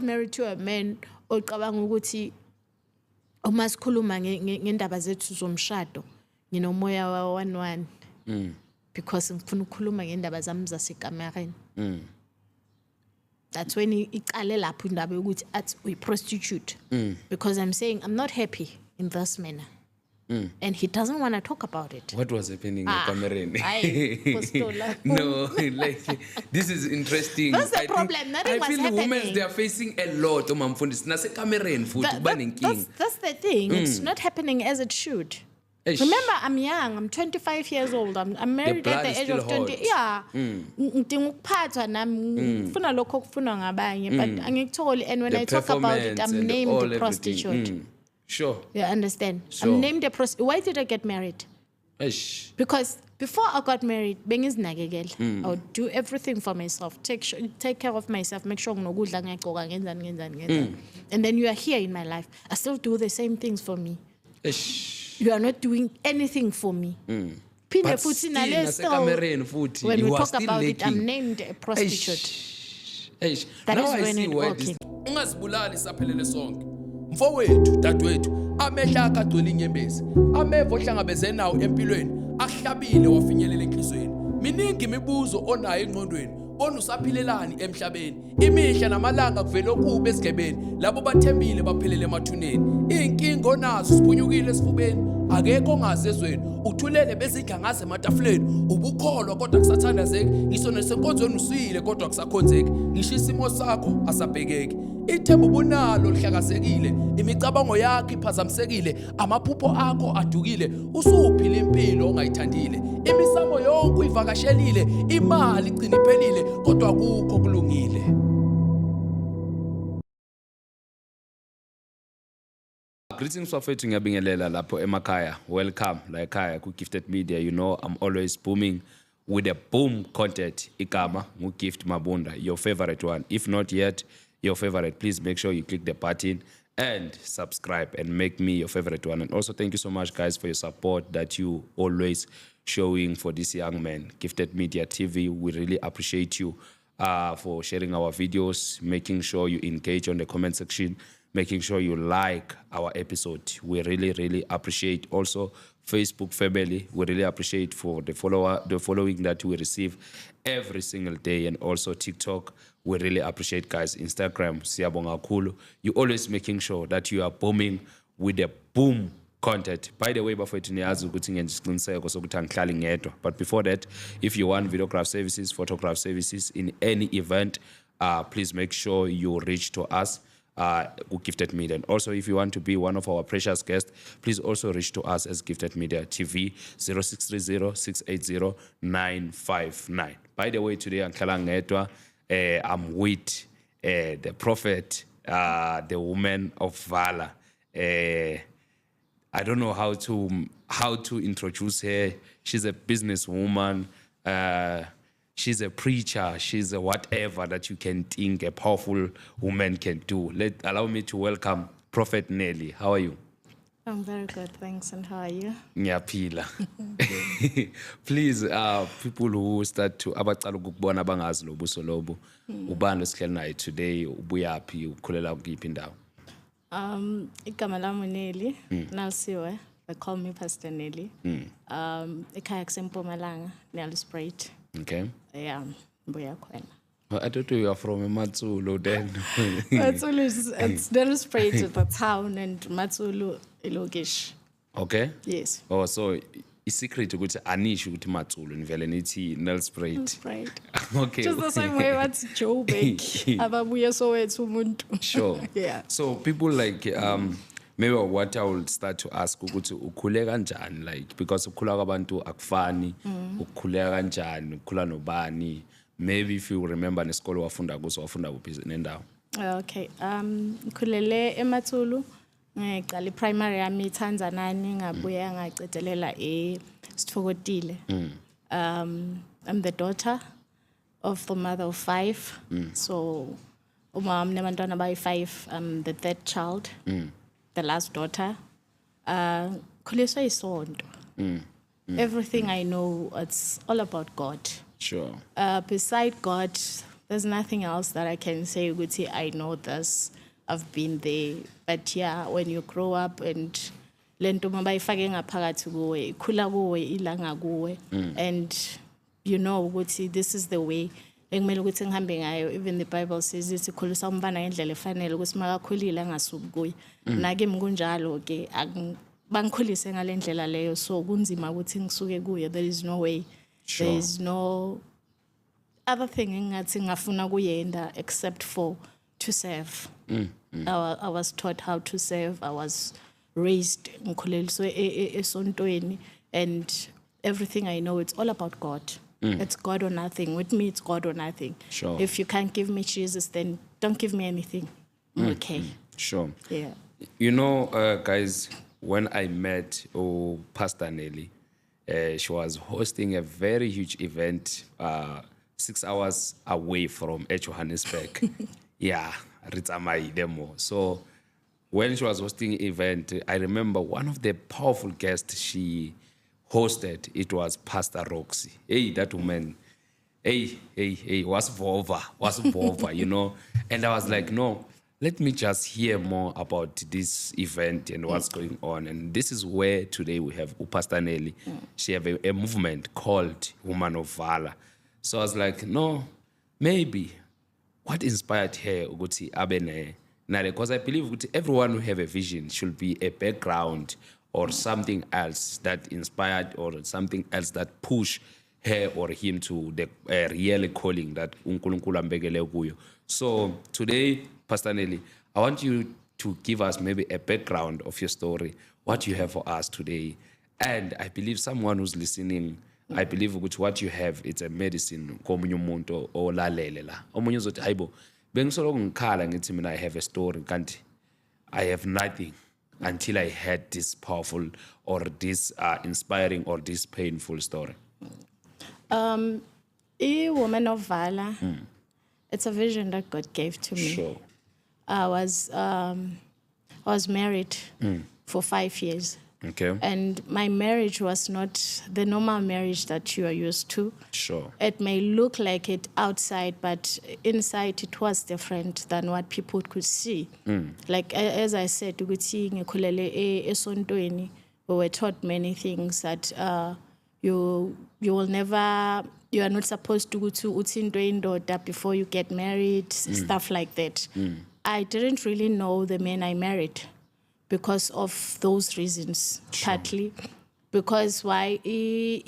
married to a man ocabanga ukuthi uma sikhuluma ngendaba zethu zomshado nginomoya wa-11 because ngifuna ukukhuluma ngendaba zami zasekamereni. That's when iqale lapho indaba yokuthi athi uyi-prostitute because I'm saying I'm not happy in this manner. And he doesn't want to talk about it. What was happening in Cameroon? No, like this is interesting. That's the problem. Nothing was happening. I feel women, they are facing a lot. That's the thing. It's not happening as it should. Remember, I'm young. I'm 25 years old. I'm married at the age of 20. Yeah. And when I talk about it, I'm named a prostitute. Sure. You understand? Sure. I'm named a prostitute. Why did I get married? Because before I got married, I would do everything for myself, take care of myself, make sure no good and then you are here in my life. I still do the same things for me. You are not doing anything for me. But still, when we talk about it, I'm named a prostitute. That now is when it works. Mfowethu dadwethu amehla akagcwele inyembezi ameva ohlangabeze nawo empilweni ahlabile wafinyelela enhlizweni miningi imibuzo onayo engqondweni bona usaphilelani emhlabeni imihla namalanga kuvela okubi esigebeni labo bathembile baphelele emathuneni inkingo onazo siphunyukile esifubeni akekho ongazezweni uthulele bezidla ngaze ematafuleni ubukholwa kodwa kusathandazeki ngisho nesenkonzweni usile kodwa kusakhonzeki ngisho isimo sakho asabhekeki ithemba ubunalo lihlakazekile imicabango yakho iphazamisekile amaphupho akho adukile usuphila impilo ongayithandile imisamo yonke uyivakashelile imali igcina iphelile kodwa akukho kulungile. Greetings bafethu ngiyabingelela lapho emakhaya. Welcome la ekhaya ku Gifted Media. You know I'm always booming with a boom content. Igama ngu-Gift Mabunda, your favorite one. If not yet your favorite, please make sure you click the button and subscribe and make me your favorite one. And also thank you so much guys for your support that you always showing for this young man, Gifted Media TV. We really appreciate you for sharing our videos, making sure you engage on the comment section, making sure you like our episode. We really appreciate. Also Facebook family, we really appreciate for the following that we receive every single day. And also TikTok, we really appreciate guys. Instagram, siyabonga kakhulu. You always making sure that you are booming with the boom content. By the way, bafethu niyazi ukuthi ngenisiqiniseko sokuthi angihlali ngedwa. But before that, if you want videograph services, photograph services in any event, please make sure you reach to us. Gifted Media. And also, if you want to be one of our precious guests, please also reach to us as Gifted Media TV 0630-680-959. By the way, today I'm with the prophet, the woman of valor. I don't know how to introduce her. She's a businesswoman. She's a preacher, she's a whatever that you can think a powerful woman can do. Allow me to welcome Prophet Nelly. How are you? I'm very good, thanks. And how are you? Ngiyapila. Please, people who start to abacala ukubona bangazi lobuso lobo, ubani lesihleli naye today, ubuyaphi, ukhulela kuyiphi indawo? Igama lami Nelly, Nalisiwe. They call me Pastor Nelly. Ekhaya kuseMpumalanga, Nelspruit. Okay. Yeah, I thought you are from Matsulu then. Matsulu it's Nelspruit to the town and Matsulu ilokish. Okay. Yes. Oh, so i-secret ukuthi anisho ukuthi Matsulu nivele nithi Nelspruit. Nelspruit. Okay. Just the same way what's Joburg. Ababuya Soweto umuntu. Sure. Yeah. So people like maybe what I will start to ask ukuthi ukhule kanjani, like because ukukhula kwabantu akufani, ukukhuleka kanjani, ukukhula nobani. Maybe if you remember nesikolo wafunda kuso wafunda kuphi nendawo. Okay. Ngikhulele eMatsulu. Ngiqala primary yami eTanzanani ngabuya ngacedelela eSithokotile. I'm the daughter of the mother of 5. So umama nabantwana abayi-5. I'm the third child. The last daughter. Khuliswa isonto. Everything I know, it's all about God. Sure. Beside God, there's nothing else that I can say. Ukuthi, I know this, I've been there. But yeah, when you grow up and lento mabayifake ngaphakathi kuwe, ikhula kuwe, ilanga kuwe, and you know ukuthi this is the way ekumele ukuthi ngihambe ngayo. Even the Bible says it's ikhulisa umntwana ngendlela efanele ukuthi makakhulile angasuki kuye. Nake kunjalo ke bangikhulise ngalendlela leyo, so kunzima ukuthi ngisuke kuye. There is no way. Sure. There is no other thing engathi ngafuna kuyenda except for to serve. I was taught how to serve. I was raised ngikhuleliswe esontweni, and everything I know, it's all about God. It's God or nothing. With me, it's God or nothing. Sure. If you can't give me Jesus, then don't give me anything. Okay. Sure. Yeah. You know, guys, when I met Pastor Nelly, she was hosting a very huge event 6 hours away from Johannesburg. Yeah, Ritsamai demo. So when she was hosting event, I remember one of the powerful guests she hosted, it was Pastor Roxy. Hey, that woman, hey, was Vova, you know? And I was like, no, let me just hear more about this event and what's going on. And this is where today we have Pastor Nelly. She have a movement called Woman of Valor. So I was like, no, maybe what inspired her ukuthi abene nale, because I believe ukuthi everyone who have a vision should be a background or something else that inspired or something else that push her or him to the real calling that uNkulunkulu ambekele kuyo. So today, Pastor Nelly, I want you to give us maybe a background of your story, what you have for us today. And I believe someone who's listening, I believe ukuthi what you have, it's a medicine komunye umuntu olalele la. Omunye uzothi hayibo bengisoloko ngikhala ngithi mina I have a story kanti I have nothing until I had this powerful or this inspiring or this painful story. Woman of Valor, it's a vision that God gave to me. Sure. I was married for 5 years. Okay. And my marriage was not the normal marriage that you are used to. Sure. It may look like it outside, but inside it was different than what people could see. Like as I said, we were taught many things that you will never, you are not supposed to go to Utsindoindoda before you get married, stuff like that. I didn't really know the men I married because of those reasons, partly. Because why we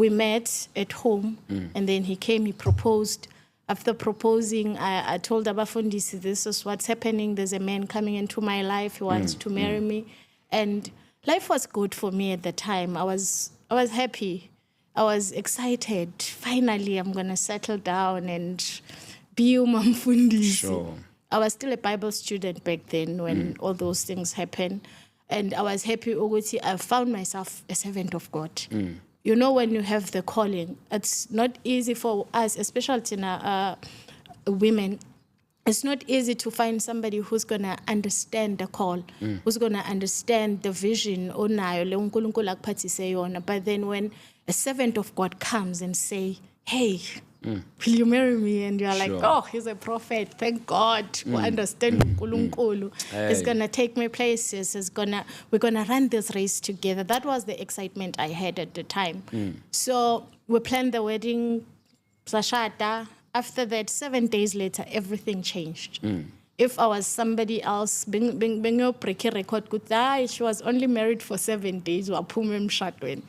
met at home and then he came, he proposed. After proposing, I told Abafundisi, this is what's happening. There's a man coming into my life. He wants to marry me. And life was good for me at the time. I was happy. I was excited. Finally, I'm going to settle down and be umamfundisi. Sure. I was still a Bible student back then when all those things happened. And I was happy ukuthi I found myself a servant of God. You know, when you have the calling, it's not easy for us, especially in women. It's not easy to find somebody who's going to understand the call, who's going to understand the vision. But then when a servant of God comes and say, hey, will you marry me? And you're like, oh, he's a prophet. Thank God. We understand uNkulunkulu. He's going to take me places. We're going to run this race together. That was the excitement I had at the time. So we planned the wedding. Sashata. After that, 7 days later, everything changed. If I was somebody else, she was only married for 7 days.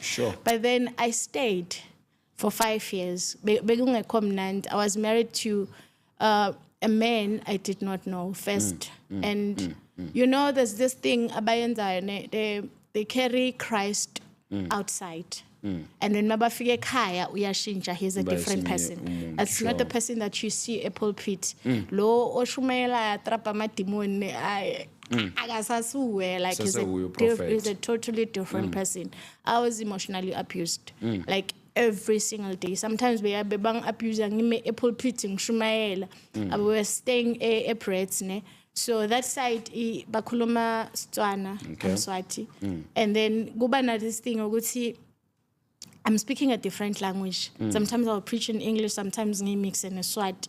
Sure. But then I stayed for 5 years. I was married to a man I did not know first. And you know, there's this thing, they carry Christ outside. And when Mabafike Kaya, uyashintsha, he's a different person. It's not the person that you see a pulpit. Lo oshumela trapa matimone agasasuwe, like he's a totally different person. I was emotionally abused. Like every single day. Sometimes we are being abusing a pulpit shumaela. We were staying a Brits, ne. So that side bakuluma Setswana, Mswati. And then go by this thing ukuthi I'm speaking a different language. Sometimes I'll preach in English, sometimes I mix in a Swat.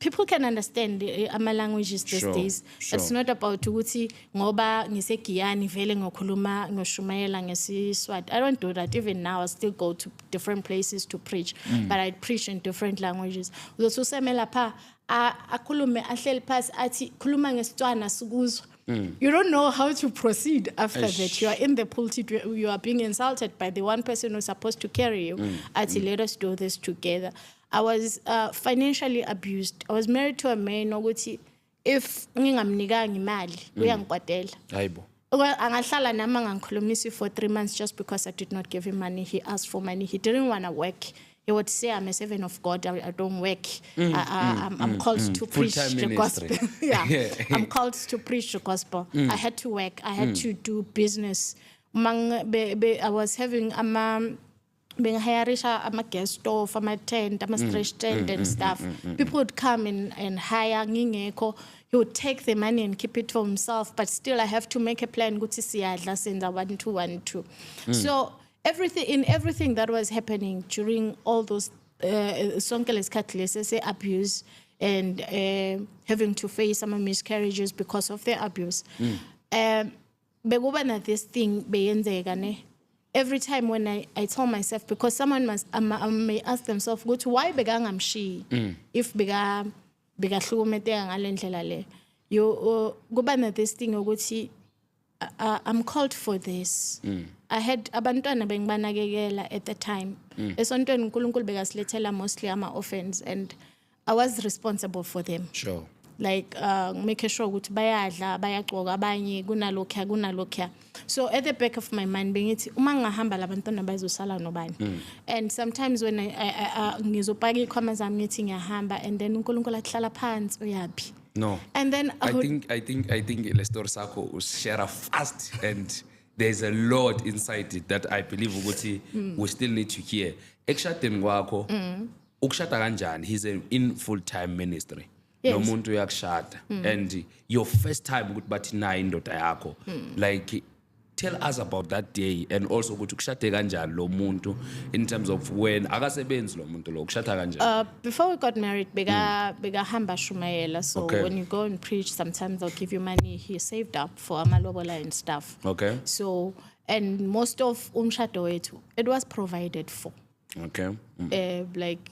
People can understand ama languages these days. It's not about ukuthi ngoba ngiseGiyani vele ngokhuluma ngoshumayela ngesiSwati. I don't do that. Even now, I still go to different places to preach, but I preach in different languages. Uzosusemela pha akhulume ahleli phasi athi khuluma ngeSitswana sikuzwa. You don't know how to proceed after that. You are in the pulpit, you are being insulted by the one person who's supposed to carry you. Ati, let us do this together. I was financially abused. I was married to a man ukuthi if ngingamnikanga imali uyangikwatela. Hayibo. Well, angahlala nama ngangikhulumisi for 3 months just because I did not give him money. He asked for money. He didn't want to work. He would say, I'm a servant of God. I don't work. I'm called to preach the gospel. I'm called to preach the gospel. I had to work. I had to do business. I was having being hired a guest stove, a tent, a stretch tent and stuff. People would come and hire ngingeko. He would take the money and keep it for himself. But still, I have to make a plan. Go to Siyadla, send 1-2-1-2. So everything that was happening during all those sonkeles catalysis abuse and having to face some miscarriages because of the abuse. Begubana this thing beyenzeka ne. Every time when I tell myself, because someone may ask themselves, go to why begangam she if bega hlumete ngalendlela le. You gubana this thing ukuthi I'm called for this. I had abantwana bengibanakekela at the time. Esontweni uNkulunkulu bekasilethela mostly ama orphans and I was responsible for them. Sure. Like make sure ukuthi bayadla bayagcoka abanye kunalokho. So at the back of my mind bengithi uma ngahamba labantwana bazosala nobani. And sometimes when I ngizopaka ikhwama zami ngithi ngiyahamba and then uNkulunkulu ahlala phansi uyaphi. No. And then I think le story sakho ushare fast and there's a lot inside it that I believe ukuthi we still need to hear. Ekshadeni kwakho ukushada kanjani? He's in full-time ministry. Yes. Nomuntu uyakushada and your first time ukuthi bathi na indoda yakho. Like tell us about that day and also ukuthi kushade kanjani lo muntu in terms of when akasebenzi lo muntu lo kushada kanjani. Before we got married bega hamba shumayela, so when you go and preach sometimes they'll give you money. He saved up for amalobola and stuff. Okay. So and most of umshado wethu it was provided for. Okay. Like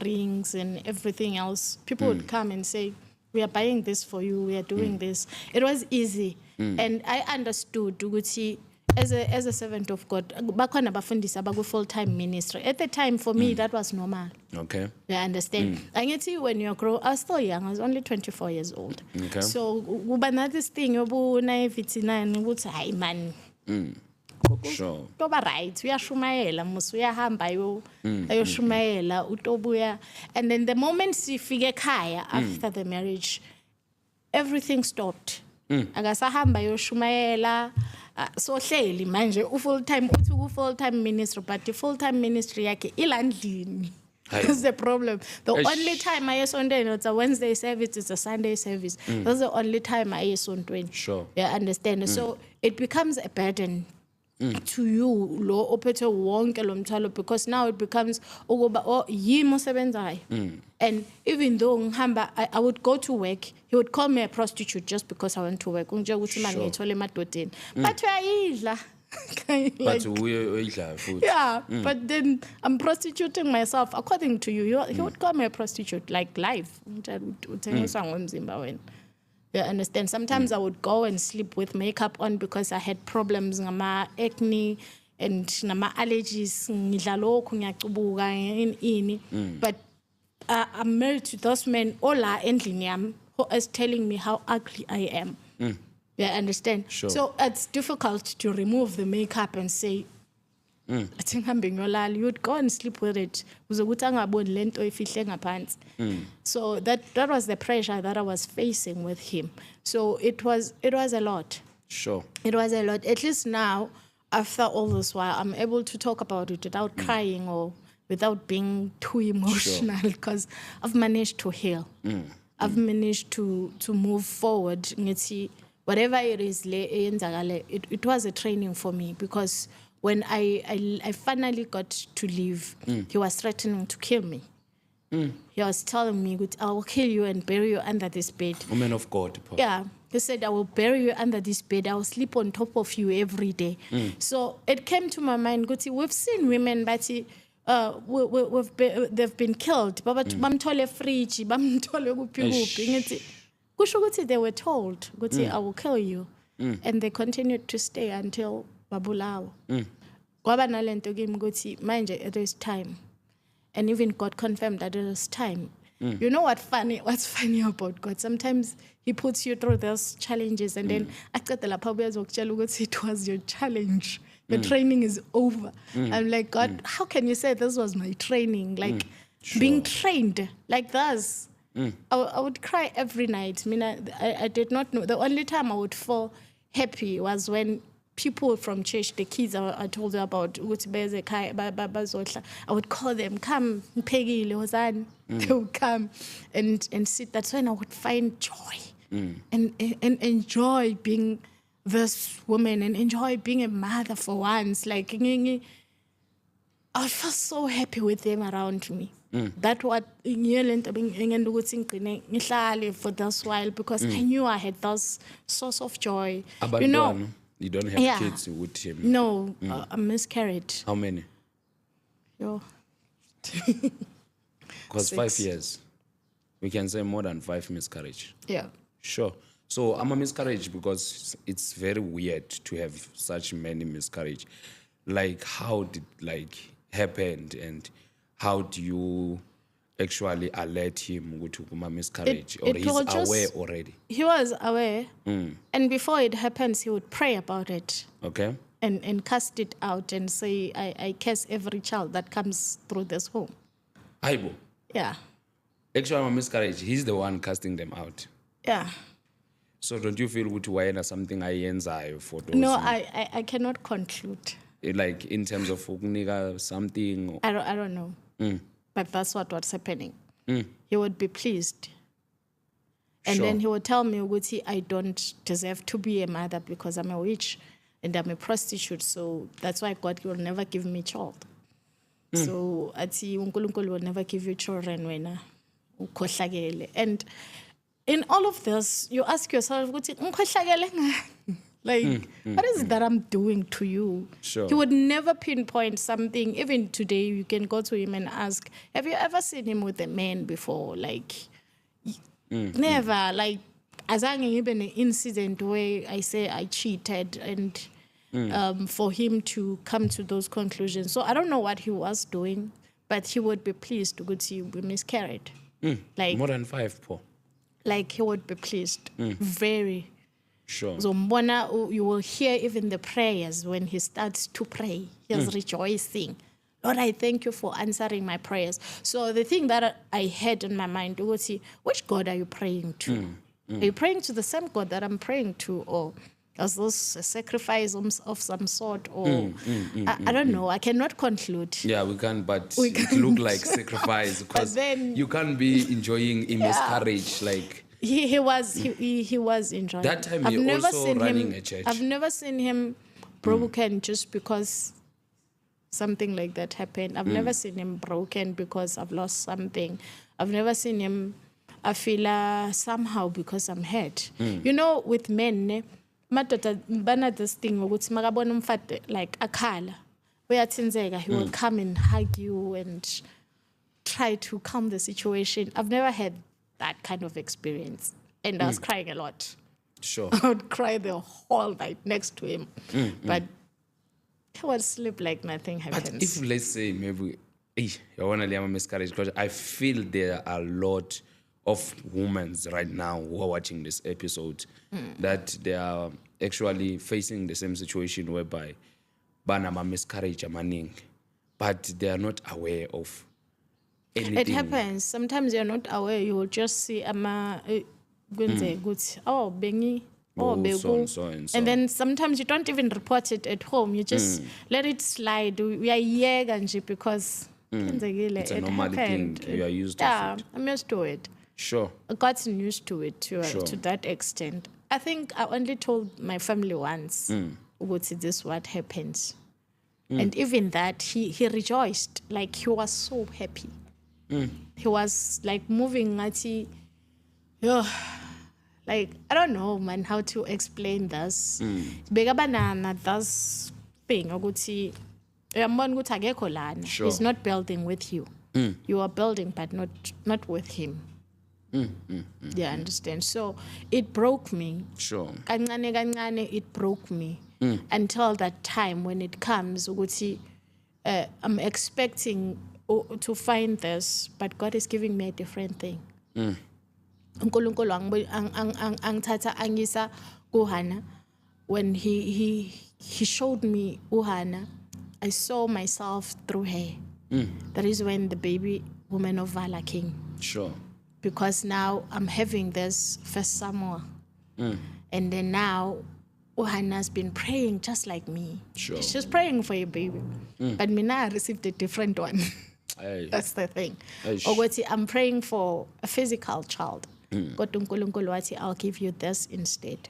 rings and everything else. People would come and say, we are buying this for you, we are doing this. It was easy. And I understood ukuthi as a servant of God, bakhona bafundisa baku full-time ministry. At the time for me that was normal. Okay. You understand? Angithi when you grow, I was still young, I was only 24 years old. Okay. So kuba na this thing yobu naivety nani ukuthi hayi man. Sure. Toba right, uyashumayela musu uyahamba ayoshumayela utobuya. And then the moment sifike ekhaya after the marriage, everything stopped. Akasahamba ayoshumayela so hleli manje full-time uthi full-time ministry, but the full-time ministry yakhe ilandlini. That's the problem. The only time I esontweni, it's a Wednesday service, it's a Sunday service. That's the only time I esontweni. Sure. Yeah, understand. So it becomes a burden to you, lo ophethe wonke lo mthwalo, because now it becomes ukuba yimi osebenzayo. And even though ngihamba, I would go to work, he would call me a prostitute just because I went to work. Unje ukuthi manje ngithole emadodeni. But uyayidla. Yeah, but then I'm prostituting myself according to you. He would call me a prostitute, like life. You understand? Sometimes I would go and sleep with makeup on because I had problems with my acne and my allergies. But I'm married to those men, Ola and Linyam, who is telling me how ugly I am. You understand? Sure. So it's difficult to remove the makeup and say, I think I'm being olal. You would go and sleep with it. So that was the pressure that I was facing with him. So it was a lot. Sure. It was a lot. At least now, after all this while, I'm able to talk about it without crying or without being too emotional because I've managed to heal. I've managed to move forward. Whatever it is, it was a training for me because when I finally got to leave, he was threatening to kill me. He was telling me, I will kill you and bury you under this bed. Woman of God. Paul. Yeah. He said, I will bury you under this bed. I will sleep on top of you every day. So it came to my mind, we've seen women, but they've been killed. Bamthole fridge, bamthole kuphi kuphi. Kusho ukuthi they were told, I will kill you. And they continued to stay until babulawa. Kwaba nalento kimi ukuthi manje it is time. And even God confirmed that it is time. You know what's funny about God? Sometimes he puts you through those challenges and then it was your challenge. The training is over. I'm like, God, how can you say this was my training? Like being trained like this. I would cry every night. I mean, I did not know. The only time I would fall happy was when people from church, the kids I told you about, I would call them, come, Peggy, Lozan. They would come and sit. That's when I would find joy and enjoy being this woman and enjoy being a mother for once. Like, I felt so happy with them around me. That's what for this while, because I knew I had this source of joy. You know, you don't have kids with him? No, I miscarried. How many? Yo. Because 5 years. We can say more than 5 miscarriage. Yeah. Sure. So I'm a miscarriage because it's very weird to have such many miscarriage. Like, how did happened and how do you actually alert him to a miscarriage? Or he's aware already? He was aware. And before it happens, he would pray about it. Okay. And cast it out and say, I curse every child that comes through this home. Aibo. Yeah. Actually, a miscarriage, he's the one casting them out. Yeah. So don't you feel why something I for those? No, I cannot conclude. Like in terms of something? I don't know. But that's what's happening. He would be pleased. And then he would tell me, I don't deserve to be a mother because I'm a witch and I'm a prostitute. So that's why God will never give me a child. So uNkulunkulu will never give you children when and in all of this, you ask yourself, what is it that I'm doing to you? Sure. He would never pinpoint something. Even today, you can go to him and ask, have you ever seen him with a man before? Never. Like, as I even an incident where I say I cheated and for him to come to those conclusions. So I don't know what he was doing, but he would be pleased to see we miscarried. Like more than 5, Paul. Like he would be pleased. Very. Sure. So Mbona, you will hear even the prayers when he starts to pray. He's rejoicing. Lord, I thank you for answering my prayers. So the thing that I had in my mind was, which God are you praying to? Are you praying to the same God that I'm praying to? Or is this a sacrifice of some sort? Or I don't know. I cannot conclude. Yeah, we can, but it look like sacrifice because you can't be enjoying a miscarriage like. He was enjoying. That time he also running a church. I've never seen him broken just because something like that happened. I've never seen him broken because I've lost something. I've never seen him I feel somehow because I'm hurt. You know, with men, madoda bana this thing ukuthi makabona umfati like akhala uyathinzeka, he will come and hug you and try to calm the situation. I've never had that kind of experience, and I was crying a lot. Sure. I would cry the whole night next to him, but he would sleep like nothing happens. But if let's say maybe I want to leave a miscarriage, because I feel there are a lot of women right now who are watching this episode that they are actually facing the same situation whereby banama miscarriage amaning, but they are not aware of anything. It happens. Sometimes you're not aware. You will just see bengi, so. And then sometimes you don't even report it at home. You just let it slide. We are because it's a normal thing. You are used to it. Yeah, I'm used to it. Sure. I gotten used to it to that extent. I think I only told my family once, this is what happens. And even that, he rejoiced. Like, he was so happy. He was like moving at yeah, like, I don't know, man, how to explain this. Bega banana, this thing, ukuthi, uyambona ukuthi akekho lana. Sure. He's not building with you. You are building, but not with him. Yeah, understand? So it broke me. Sure. Kancane, it broke me. Until that time when it comes, ukuthi, I'm expecting to find this, but God is giving me a different thing. uNkulunkulu angithatha angisa kuHana. When he showed me uHana, I saw myself through her. That is when the baby woman of Vala came. Sure. Because now I'm having this first Samuel. And then now uHana's been praying just like me. Sure. She's praying for your baby. But Mina, I received a different one. Aye. That's the thing. Aish. Ukuthi, I'm praying for a physical child. Kodwa uNkulunkulu wathi, I'll give you this instead.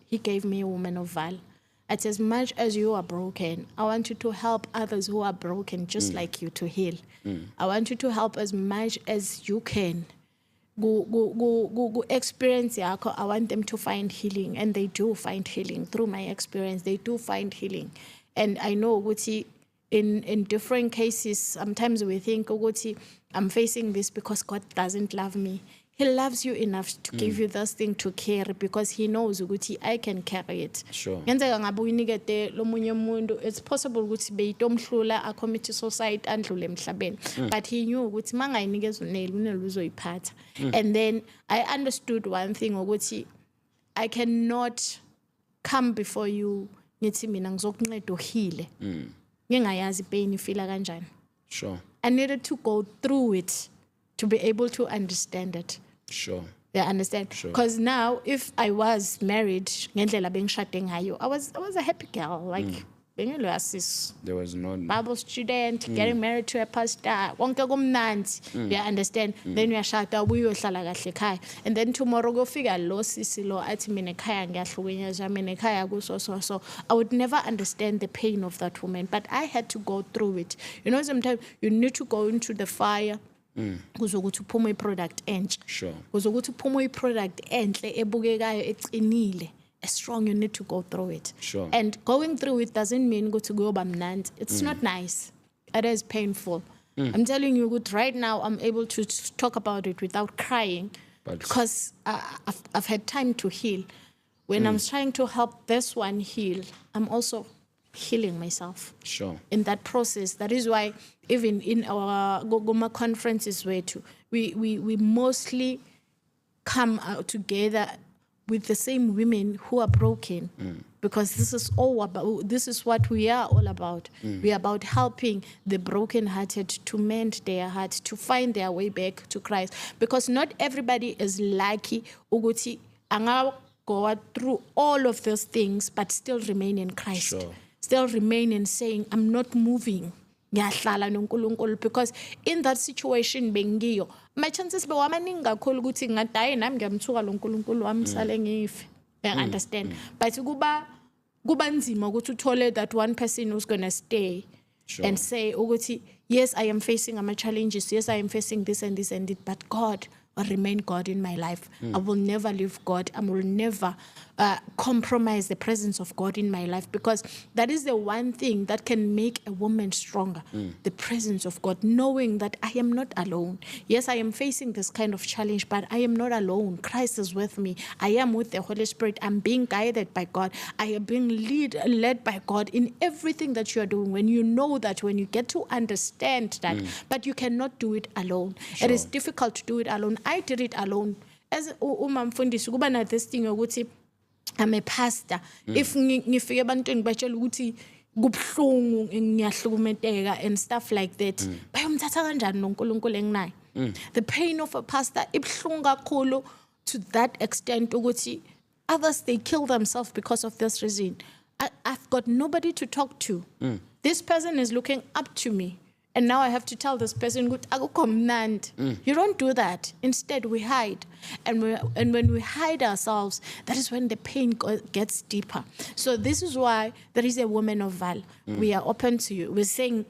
He gave me a woman of Val. It's as much as you are broken, I want you to help others who are broken just like you to heal. I want you to help as much as you can. Go experience yakho. I want them to find healing, and they do find healing through my experience. They do find healing. And I know ukuthi in different cases, sometimes we think ukuthi, I'm facing this because God doesn't love me. He loves you enough to give you this thing to carry, because he knows ukuthi I can carry it. Sure. Ngenzeka ngabe uyinikete lo munye umuntu, it's possible ukuthi beyitomhlula a commit suicide andlule emhlabeni. But he knew ukuthi mangayinikeza uneli uzoyiphatha. And then I understood one thing ukuthi I cannot come before you ngithi mina ngizokunceda uhile. Ngingayazi pain ifila kanjani. Sure. I needed to go through it to be able to understand it. Sure. Yeah, understand? Sure. Because now, if I was married, ngendlela bengishade ngayo, I was a happy girl. Like, bengiloyasis, There was no. Bible student, getting married to a pastor, wonke kumnandi. Yeah, understand? Then uyashada ubuyohlala kahle ekhaya. And then tomorrow kufika lo sisi lo athi mina ekhaya ngiyahlukunyezwa, mina ekhaya so. I would never understand the pain of that woman, but I had to go through it. You know, sometimes you need to go into the fire. Kuzokuthi uphume iproduct enhle. Sure. Kuzokuthi uphume iproduct enhle ebukekayo eqinile. Strong, you need to go through it. Sure. And going through it doesn't mean go to go mnandi. It's not nice. It is painful. I'm telling you, good. Right now, I'm able to talk about it without crying, But- because I've had time to heal. When I'm trying to help this one heal, I'm also healing myself. Sure. In that process, that is why even in our Gogoma conferences, we mostly come out together with the same women who are broken, because this is what we are all about. We are about helping the brokenhearted to mend their hearts, to find their way back to Christ, because not everybody is lucky ukuthi anga go through all of those things but still remain in Christ. Sure. Still remain in saying, I'm not moving. Ngiyahlala noNkulunkulu, because in that situation bengiyo, my chances bewamaningi kakhulu ukuthi ngadayi nami ngiyamthuka lo nkulunkulu wami sale ngife. I understand. But kuba nzima ukuthi uthole that one person who's going to stay. Sure. And say ukuthi, yes, I am facing my challenges, yes, I am facing this and this and it, but God will remain God in my life. I will never leave God. I will never compromise the presence of God in my life, because that is the one thing that can make a woman stronger. The presence of God, knowing that I am not alone. Yes, I am facing this kind of challenge, but I am not alone. Christ is with me. I am with the Holy Spirit. I'm being guided by God. I am being led by God in everything that you are doing. When you know that, when you get to understand that, but you cannot do it alone. It is difficult to do it alone. I did it alone. As umamfundisi kuba na this thing ukuthi I'm a pastor. If ngifike ebantwini batshela ukuthi kubhlungu ngiyahlukumeteka and stuff like that, bayomthatha kanjani noNkulunkulu enginayo? The pain of a pastor ibhlungu kakhulu to that extent ukuthi others, they kill themselves because of this reason. I've got nobody to talk to. This person is looking up to me. And now I have to tell this person, "Akukho mnandi." You don't do that. Instead, we hide. And when we hide ourselves, that is when the pain gets deeper. So this is why there is a woman of valor. We are open to you. We're saying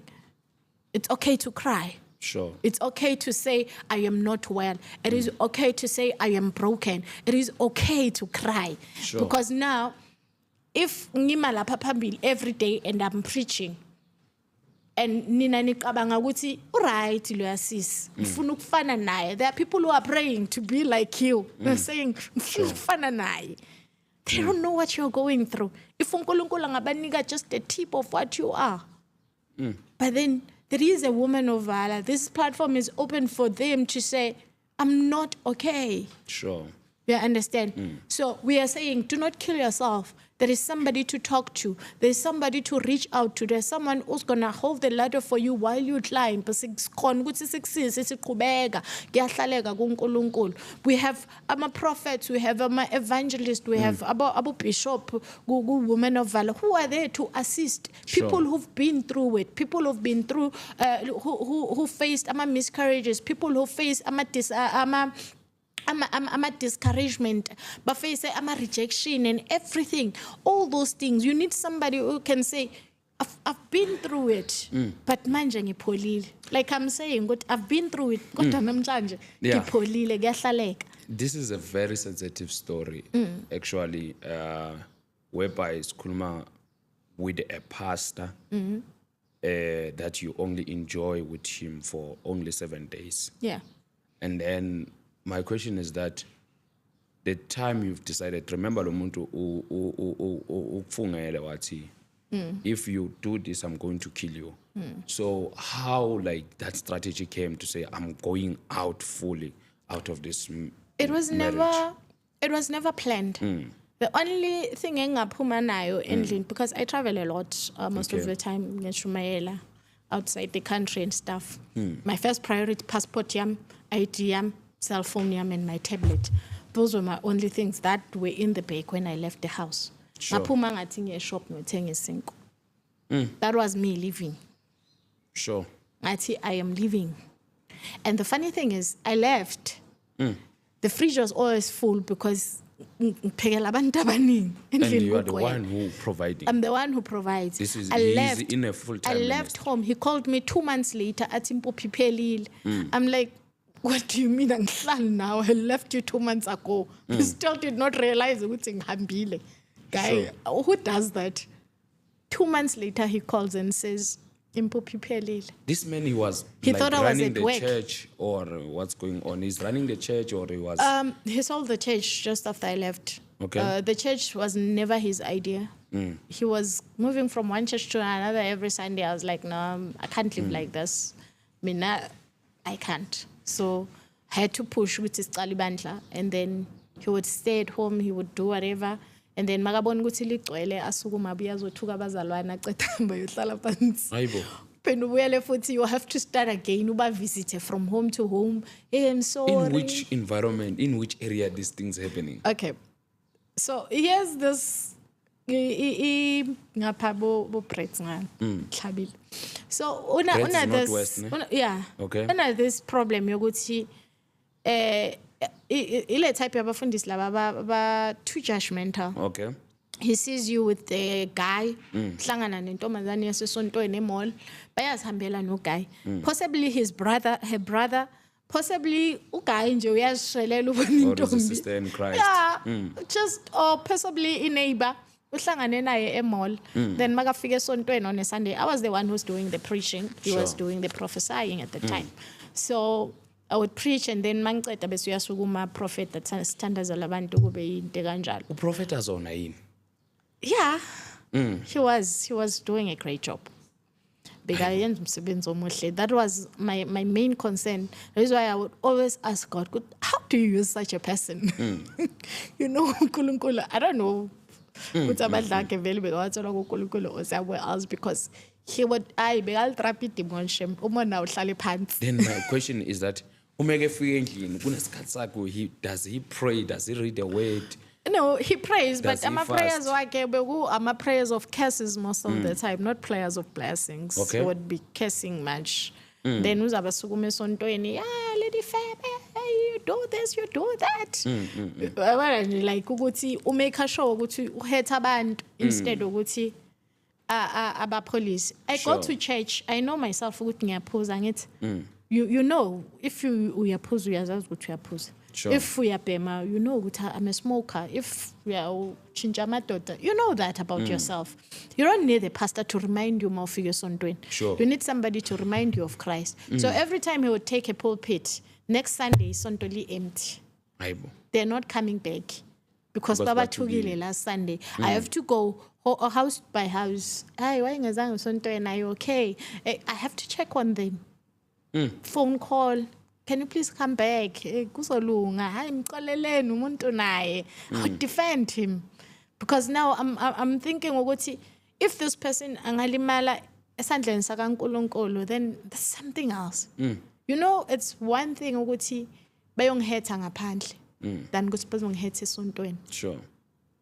it's okay to cry. Sure. It's okay to say, I am not well. It is okay to say, I am broken. It is okay to cry. Sure. Because now, if ngima lapha phambili every day and I'm preaching, and nina nicabanga ukuthi right loya sis ngifuna ukufana naye, there are people who are praying to be like you. They're saying ngifuna ukufana naye. They don't know what you're going through. If uNkulunkulu angabanika just the tip of what you are. But then there is a woman of valor. This platform is open for them to say, I'm not okay. Sure. You understand? So we are saying, do not kill yourself. There is somebody to talk to. There's somebody to reach out to. There's someone who's going to hold the ladder for you while you climb. We have prophets, we have evangelists, we have Abu Bishop, women of valor, who are there to assist people who've been through it, people who've been through, who faced miscarriages, people who faced discouragement, but face rejection and everything. All those things. You need somebody who can say, I've been through it, but manje ngipholile. Like I'm saying, I've been through it, kodwa namhlanje ngipholile, ngiyahlaleka. This is a very sensitive story, actually, whereby sikhuluma with a pastor that you only enjoy with him for only 7 days. Yeah. And then my question is that the time you've decided, remember lo muntu ukufungele wathi, if you do this, I'm going to kill you. So how like that strategy came to say, I'm going out fully out of this It was never planned. The only thing engaphuma nayo endlini, because I travel a lot most of the time ngeshumayela outside the country and stuff. My first priority, passport yam, ID yam, cell phone yam, and my tablet. Those were my only things that were in the bag when I left the house. Ngaphuma ngathi ngiye shop ngithenga isinko. That was me leaving. Sure. Ngathi I am leaving. And the funny thing is, I left. The fridge was always full because ngiphekela abantu abaningi. And you are the one who providing. I'm the one who provides. This is easy in a full-time I left home. He called me 2 months later. Athi Mpuphi iphelile. I'm like, what do you mean angihlali now? I left you 2 months ago. You still did not realize ukuthi ngihambile. Guy, who does that? 2 months later, he calls and says, Mpuphi iphelile. This man, he thought I was running at the work. church, or what's going on? He's running the church, or he was... He sold the church just after I left. Okay. The church was never his idea. He was moving from one church to another every Sunday. I was like, no, I can't live like this. I can't. So I had to push with his Talibandla, and then he would stay at home, he would do whatever. And then magabona ukuthi ligcwele asukuma abuya azothuka abazalwane aqeda bayohlala phansi. Hayibo. Penubuyele futhi you have to start again, uba visit from home to home. Hey, I'm sorry. In which environment, in which area these things happening? Okay. So here's this ngapha bo Brits ngani hlabile. So una this Okay. Una this problem yokuthi ile type yabafundisi laba ba too judgmental. Okay. He sees you with the guy hlangana nentombazane yasesontweni emall bayazihambela no guy, possibly her brother, possibly uguy nje uyazishelela ubona Or is a intombi. sister in Christ. Yeah, just or possibly a neighbor uhlangane naye emall. Then makafika esontweni on a Sunday, I was the one who's doing the preaching, he was doing the prophesying at the time. So I would preach, and then mangiceda bese uyasukuma prophet that standazela abantu kube into kanjalo. Uprofeta zona yini? Yeah. He was doing a great job. That was my main concern. That is why I would always ask God, how do you use such a person? You know, I don't know. Because he would Then my question is that does he pray? Does he read the word? No, he prays, Does but he ama prayers fast? wakhe ama prayers of curses most of the time, not prayers of blessings. Okay. Would be cursing much. Then uzabe sukuma esontweni, yeah, Lady Febe, hey, you do this, you do that. Like ukuthi umake sure ukuthi uhethe abantu instead ukuthi aba police. I Sure. go to church. I know myself ukuthi ngiyaphuza ngithi. You know if you uyaphuza uyazazi ukuthi uyaphuza. Sure. If uyabhema, you know ukuthi I'm a smoker. If uyachinja amadoda, you know that about yourself. You don't need a pastor to remind you mawufika esontweni. Sure. You need somebody to remind you of Christ. So every time he would take a pulpit, next Sunday isonto li empty. Hayibo. They're not coming back because Baba Tugile last Sunday. I have to go house by house. Hey, why ngazange usontweni? Are you okay? I have to check on them. Phone call. Can you please come back? Kuzolunga. Hayi mxoleleni umuntu naye. I would defend him because now I'm thinking ukuthi if this person angalimala esandleni sakaNkulunkulu, then there's something else. You know, it's one thing ukuthi bayongihetha ngaphandle than ukuthi bazongihetha esontweni. Sure.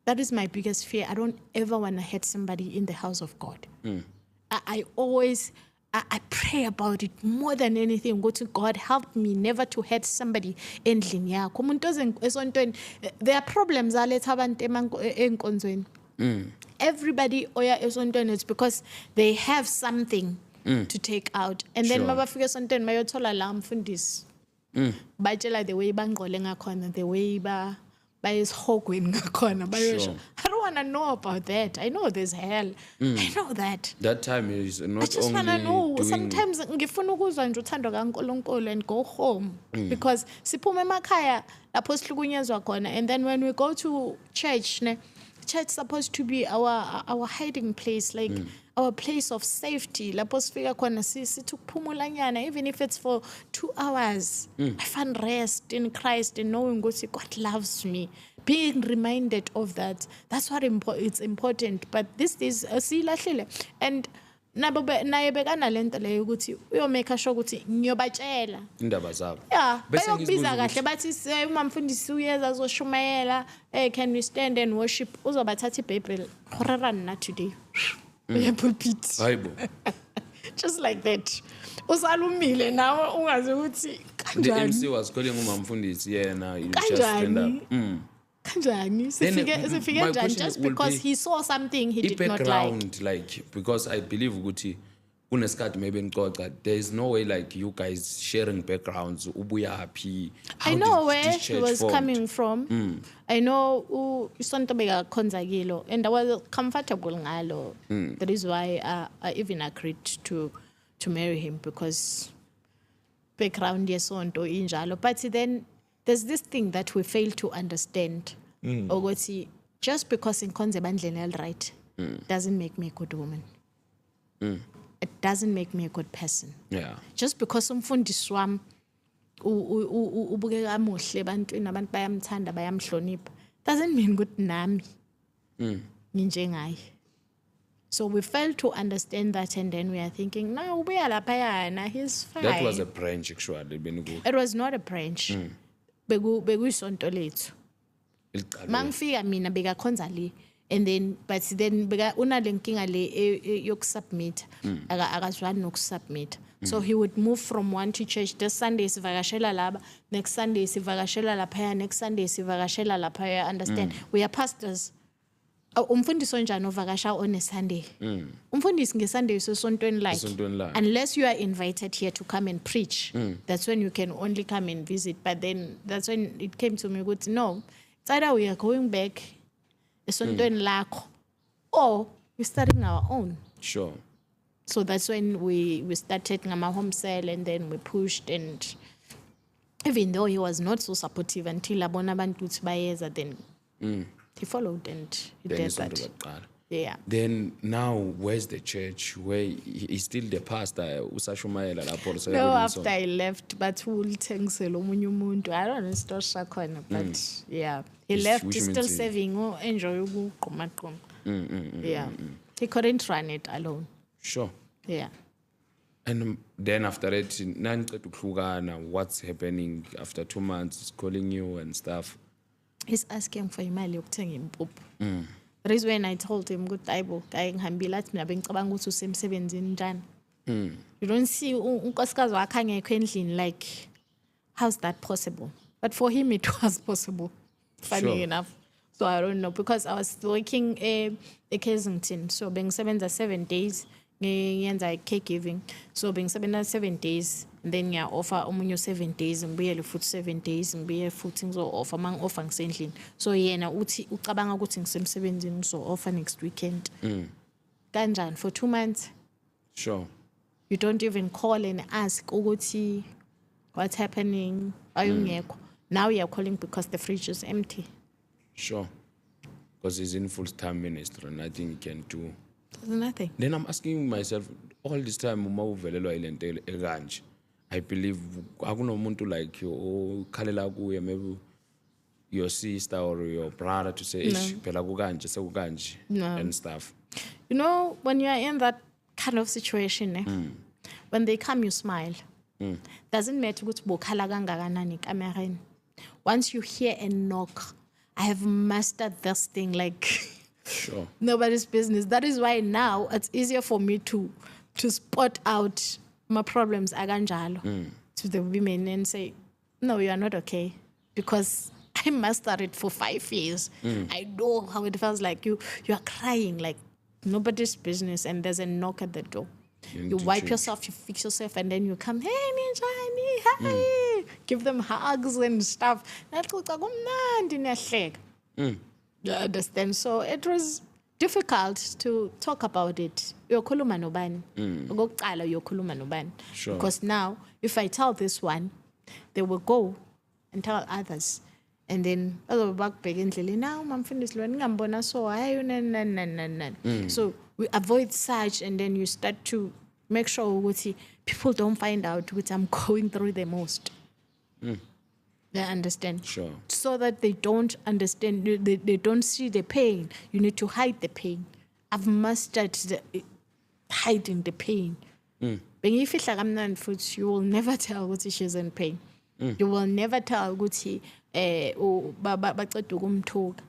That is my biggest fear. I don't ever want to hurt somebody in the house of God. I always I pray about it more than anything. Go to God, help me never to hurt somebody endlini yakho. Umuntu esontweni, there are problems aletha abantu enkonzweni. Everybody oya esontweni, it's because they have something to take out. And then Sure. mabafika esontweni bayothola la mfundisi. Batshela the way bangqole ngakhona, the way bayisihogweni ngakhona bayosho. Sure. I don't want to know about that. I know there's hell. I know that. That time is not I just want to only know. doing Sometimes ngifuna ukuzwa nje uthando kaNkulunkulu and go home because siphuma emakhaya lapho sihlukunyezwa khona, and then when we go to church church supposed to be our hiding place, like our place of safety. Lapho sifika khona sithi ukuphumula nyana, even if it's for 2 hours. I find rest in Christ and knowing ukuthi God loves me. Being reminded of that. That's what it's important. But this is silahlile, and naye bekana lento leyo ukuthi uyomake sure ukuthi ngiyobatshela. indaba zabo. Yeah, Bese bayokubiza ngizibuza kahle bathi uma mfundisi uyeza azoshumayela, can we stand and worship? Uzobathatha iBhayibheli, horror na today. Uyapulpit. Hayibo. Just like that. Usalumile nawe ungazi ukuthi The kanjani. MC was calling umfundisi yena, you just stand up. Kanjani? Sifike my njani question just will because be, he saw something he did not like. background, like, because I believe ukuthi kunesikhathi maybe ngixoxa, there is no way like you guys sharing backgrounds, ubuya happy. I know where he was coming from. I know isonto bekakhonza kilo, and I was comfortable ngalo. That is why I even agreed to marry him, because background yesonto injalo. But then there's this thing that we fail to understand. Ukuthi just because inkonze bandleni right doesn't make me a good woman. It doesn't make me a good person. Yeah. Just because umfundisi wami ubukeka kamuhle ebantwini, abantu bayamthanda bayamhlonipha, doesn't mean ukuthi nami nginjengaye. So we fail to understand that, and then we are thinking, no, ubuya lapha yana, he's fine. That was a branch actually. It was not a branch. Bekuyisonto lethu. Mangifika mina bekakhonza le, and then but then unale nkinga le yokusubmit, akazwani nokusubmit. So he would move from one to church. This Sunday sivakashela laba, next Sunday sivakashela lapha, next Sunday sivakashela lapha. Understand? We are pastors. Umfundisi onjani ovakasha on a Sunday? Umfundisi ngeSunday sosontweni like, unless you are invited here to come and preach, that's when you can only come and visit. But then that's when it came to me, good, no, it's either we are going back esontweni lakho, or we're starting our own. Sure. So that's when we started ngama home cell, and then we pushed, and even though he was not so supportive until abona abantu uthi bayeza, then he followed and he Then did it's that. something about God. Yeah. Then now, where's the church? Where he's still the pastor? Usashumayela lapho. No, after I left, but who will thengisela omunye umuntu? I don't know story sakhona, but yeah, he Which left. He's means still he- serving. Enjoy ukugquma. Yeah, he couldn't run it alone. Sure. Yeah. And then after that, naniqeda ukuhlukana, what's happening after 2 months? He's calling you and stuff. he's asking for imali yokuthenga impuphu. That is when I told him, good aibo, kaya ngihambile athi mina bengicabanga ukuthi usemsebenzini njani. You don't see unkosikazi wakhe angekho endlini, like, how's that possible? But for him, it was possible, funny enough. So I don't know, because I was working in Kensington, so bengisebenza 7 days, ngiyenza caregiving. So bengisebenza 7 days, and then ngiya offer omunye 7 days, ngibuyele futhi 7 days, ngibuye futhi ngizo offer offer ngisendlini. So yena uthi ucabanga ukuthi ngisemsebenzini ngizo offer next weekend. Kanjani for 2 months? Sure. You don't even call and ask ukuthi what's happening, ayungekho. Now you're calling because the fridge is empty. Sure. Because he's in full-time ministry, and I think he can do nothing. Then I'm asking myself, all this time, I believe akunomuntu like you, or khalela kuye, maybe your sister or your brother to say, No. and stuff. You know, when you're in that kind of situation, when they come, you smile. Doesn't matter what bokhala kangakanani kamereni. Once you hear a knock, I have mastered this thing like Sure. nobody's business. That is why now it's easier for me to spot out my problems aganjalo to the women and say, no, you are not okay, because I mastered it for 5 years. I know how it feels like you are crying like nobody's business, and there's a knock at the door. You wipe yourself, you fix yourself, and then you come, hey, Ninjani, hi. Give them hugs and stuff. You understand? So it was difficult to talk about it. Yokhuluma nobani. Okokuqala yokhuluma nobani. Sure. Because now, if I tell this one, they will go and tell others. And then bazobakubheka endleleni, now mamfundisi lo ngambona so hayi nan. So we avoid such, and then you start to make sure ukuthi people don't find out what I'm going through the most. They understand. Sure. So that they don't understand, they don't see the pain. You need to hide the pain. I've mastered hiding the pain. Bengifihla kamnandi futhi, you will never tell ukuthi she's in pain. You will never tell ukuthi baqeda ukumthuka,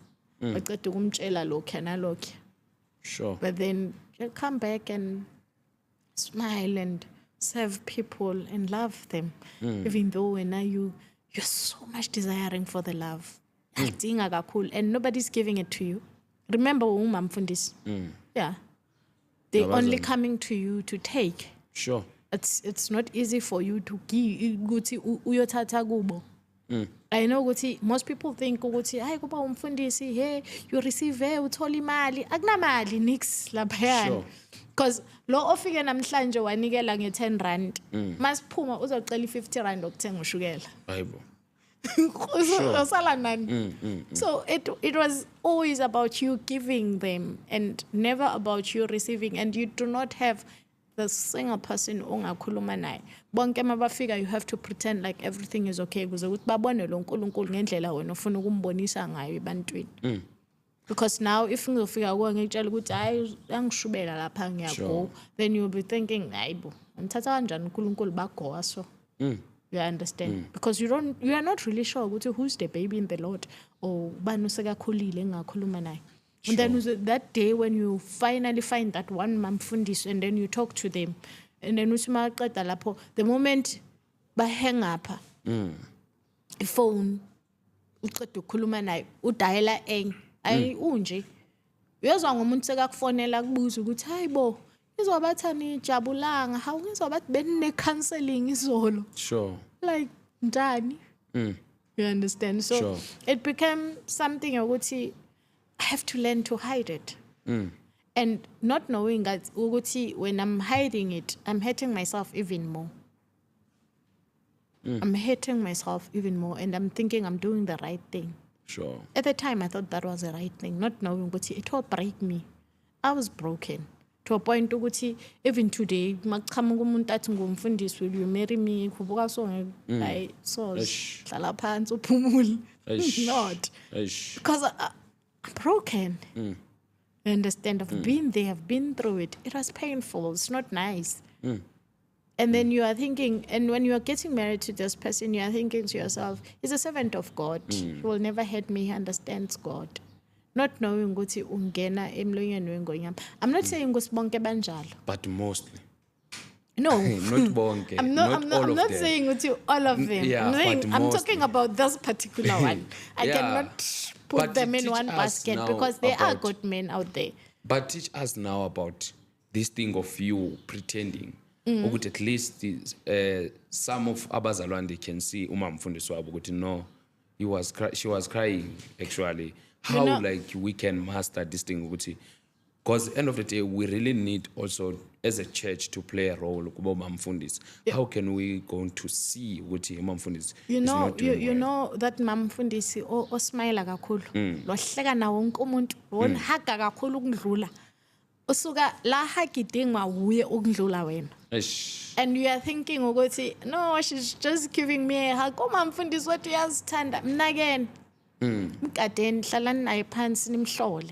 baqeda ukumtshela lokho nalokho. Sure. But then you come back and smile and serve people and love them, even though when you're so much desiring for the love. And nobody's giving it to you. Remember, umamfundisi. Yeah. They're only coming to you to take. Sure. It's not easy for you to give. Uyothatha kubo. I know ukuthi most people think ukuthi hayi kuba umfundisi, hey, you receive uthola imali. Akunamali nix laphayana. Because lo ofike namhlanje wanikela nge10 rand, masiphuma uzocela i50 rand okuthenga ushukela. Bible. So it was always about you giving them and never about you receiving, and you do not have the single person ongakhuluma naye. Bonke mabafika, you have to pretend like everything is okay ukuze ukuthi babone lo nkulunkulu ngendlela wena ufuna ukumbonisa ngayo ebantwini. Because now if ngizofika kuwe ngitshela ukuthi hayi angishubela lapha ngiyago, then you'll be thinking hayibo ngithatha kanjani unkulunkulu bagowa so. You understand? Because you are not really sure ukuthi who's the baby in the Lord, or bani usekakhulile engakhuluma naye. And then that day when you finally find that one mamfundisi, and then you talk to them, and then usimaqeda lapho, the moment ba hang up phone uqeda ukukhuluma naye udiala ayi unje uyezwa ngomuntu sekakufonela kubuza ukuthi hayibo izobathani ijabulanga, how ngizobathi benine counseling izolo. Sure. Like njani? You understand? So it became something ukuthi I have to learn to hide it. And not knowing that ukuthi when I'm hiding it, I'm hurting myself even more. I'm hurting myself even more, and I'm thinking I'm doing the right thing. Sure. At the time, I thought that was the right thing, not knowing ukuthi it will break me. I was broken to a point ukuthi even today, makuqhamuka umuntu athi ngumfundisi, will you marry me? Kubuka so hayi so hlala phansi uphumule. Not. Because I'm broken. You understand? I've been there, I've been through it. It was painful. It's not nice. And then you are thinking, and when you are getting married to this person, you are thinking to yourself, he's a servant of God. He will never hurt me. He understands God. Not knowing ukuthi ungena emlonyeni wengonyama. I'm not saying ukuthi bonke banjalo. But mostly. No. Not bonke. I'm not saying ukuthi all of them. Yeah, I'm talking about this particular one. I cannot put But them in teach one us basket now because there are about- good men out there. But teach us now about this thing of you pretending. Ukuthi at least some of abazalwane they can see uma mfundisi wabo ukuthi no, she was crying actually. How know- like we can master this thing ukuthi, because end of the day we really need also as a church to play a role kubo mamfundisi. How can we go to see ukuthi mamfundisi You is know, not doing you well? know that mamfundisi osmile kakhulu. Lo hleka nawo wonke umuntu, wona haga kakhulu ukundlula. Usuka la hagidingwa uye ukundlula wena. Eish. And you are thinking ukuthi no, she's just giving me a hug. Uma mfundisi wathi uyazithanda mina again. Mkadeni hlalani naye phansi nimhlole.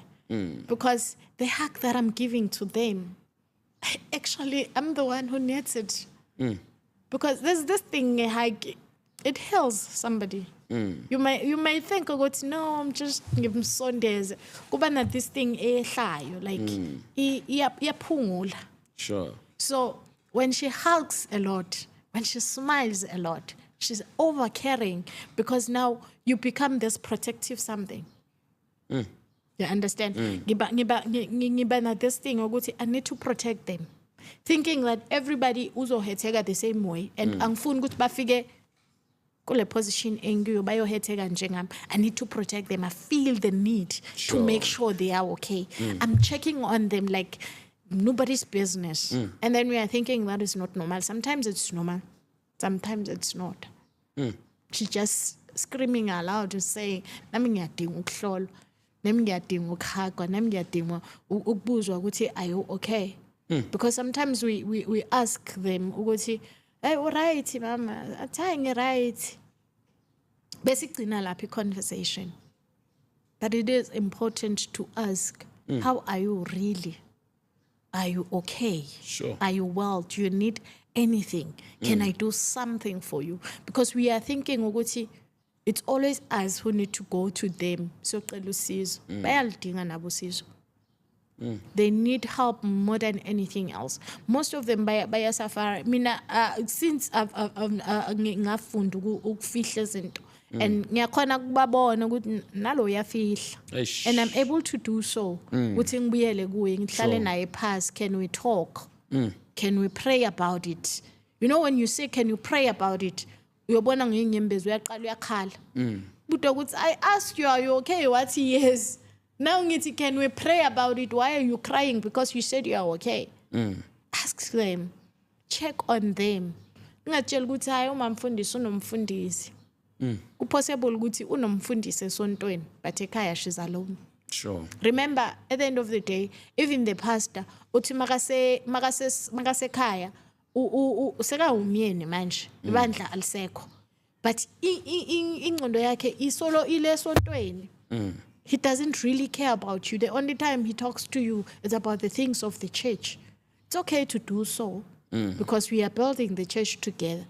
Because the hug that I'm giving to them, actually I'm the one who needs it. Because there's this thing, a hug, it heals somebody. You may think ukuthi no, I'm just ngimsondeze. Kuba na this thing ehlayo like iyaphungula. Sure. So when she hugs a lot, when she smiles a lot, she's over caring because now you become this protective something. You understand? Ngiba na this thing ukuthi I need to protect them. Thinking that everybody uzohetheka the same way and angifuni ukuthi bafike kule position engiyo bayohetheka njengami. I need to protect them. I feel the need to make sure they are okay. I'm checking on them like nobody's business. And then we are thinking that is not normal. Sometimes it's normal. Sometimes it's not. She's just screaming aloud to say, nami ngiyadinga ukuhlolwa, nami ngiyadinga ukuhagwa, nami ngiyadinga ukubuzwa ukuthi are you okay? Because sometimes we ask them ukuthi hey, right mama, athayi right. Besigcina lapha conversation. But it is important to ask, how are you really? Are you okay? Sure. Are you well? Do you need anything? Can I do something for you? Because we are thinking ukuthi it's always us who need to go to them. Siyocela usizo. Bayalidinga nabo usizo. They need help more than anything else. Most of them bayasafara. Mina since ngafunda ukufihla izinto and ngiyakhona kubabona ukuthi nalo uyafihla. Eish. And I'm able to do so. Ukuthi ngibuyele kuye ngihlale naye phansi, can we talk? Can we pray about it? You know when you say can you pray about it? Uyobona ngenyembezi uyaqala uyakhala. But ukuthi I asked you are you okay? What yes. Now ngithi can we pray about it? Why are you crying? Because you said you are okay. Ask them. Check on them. Ungatshela ukuthi hayi uma mfundisi unomfundisi. Possible ukuthi unomfundisi esontweni but ekhaya she's alone. Sure. Remember at the end of the day even the pastor uthi makase khaya useka umyeni manje ibandla alisekho but ingcondo yakhe isolo ile esontweni. He doesn't really care about you. The only time he talks to you is about the things of the church. It's okay to do so because we are building the church together.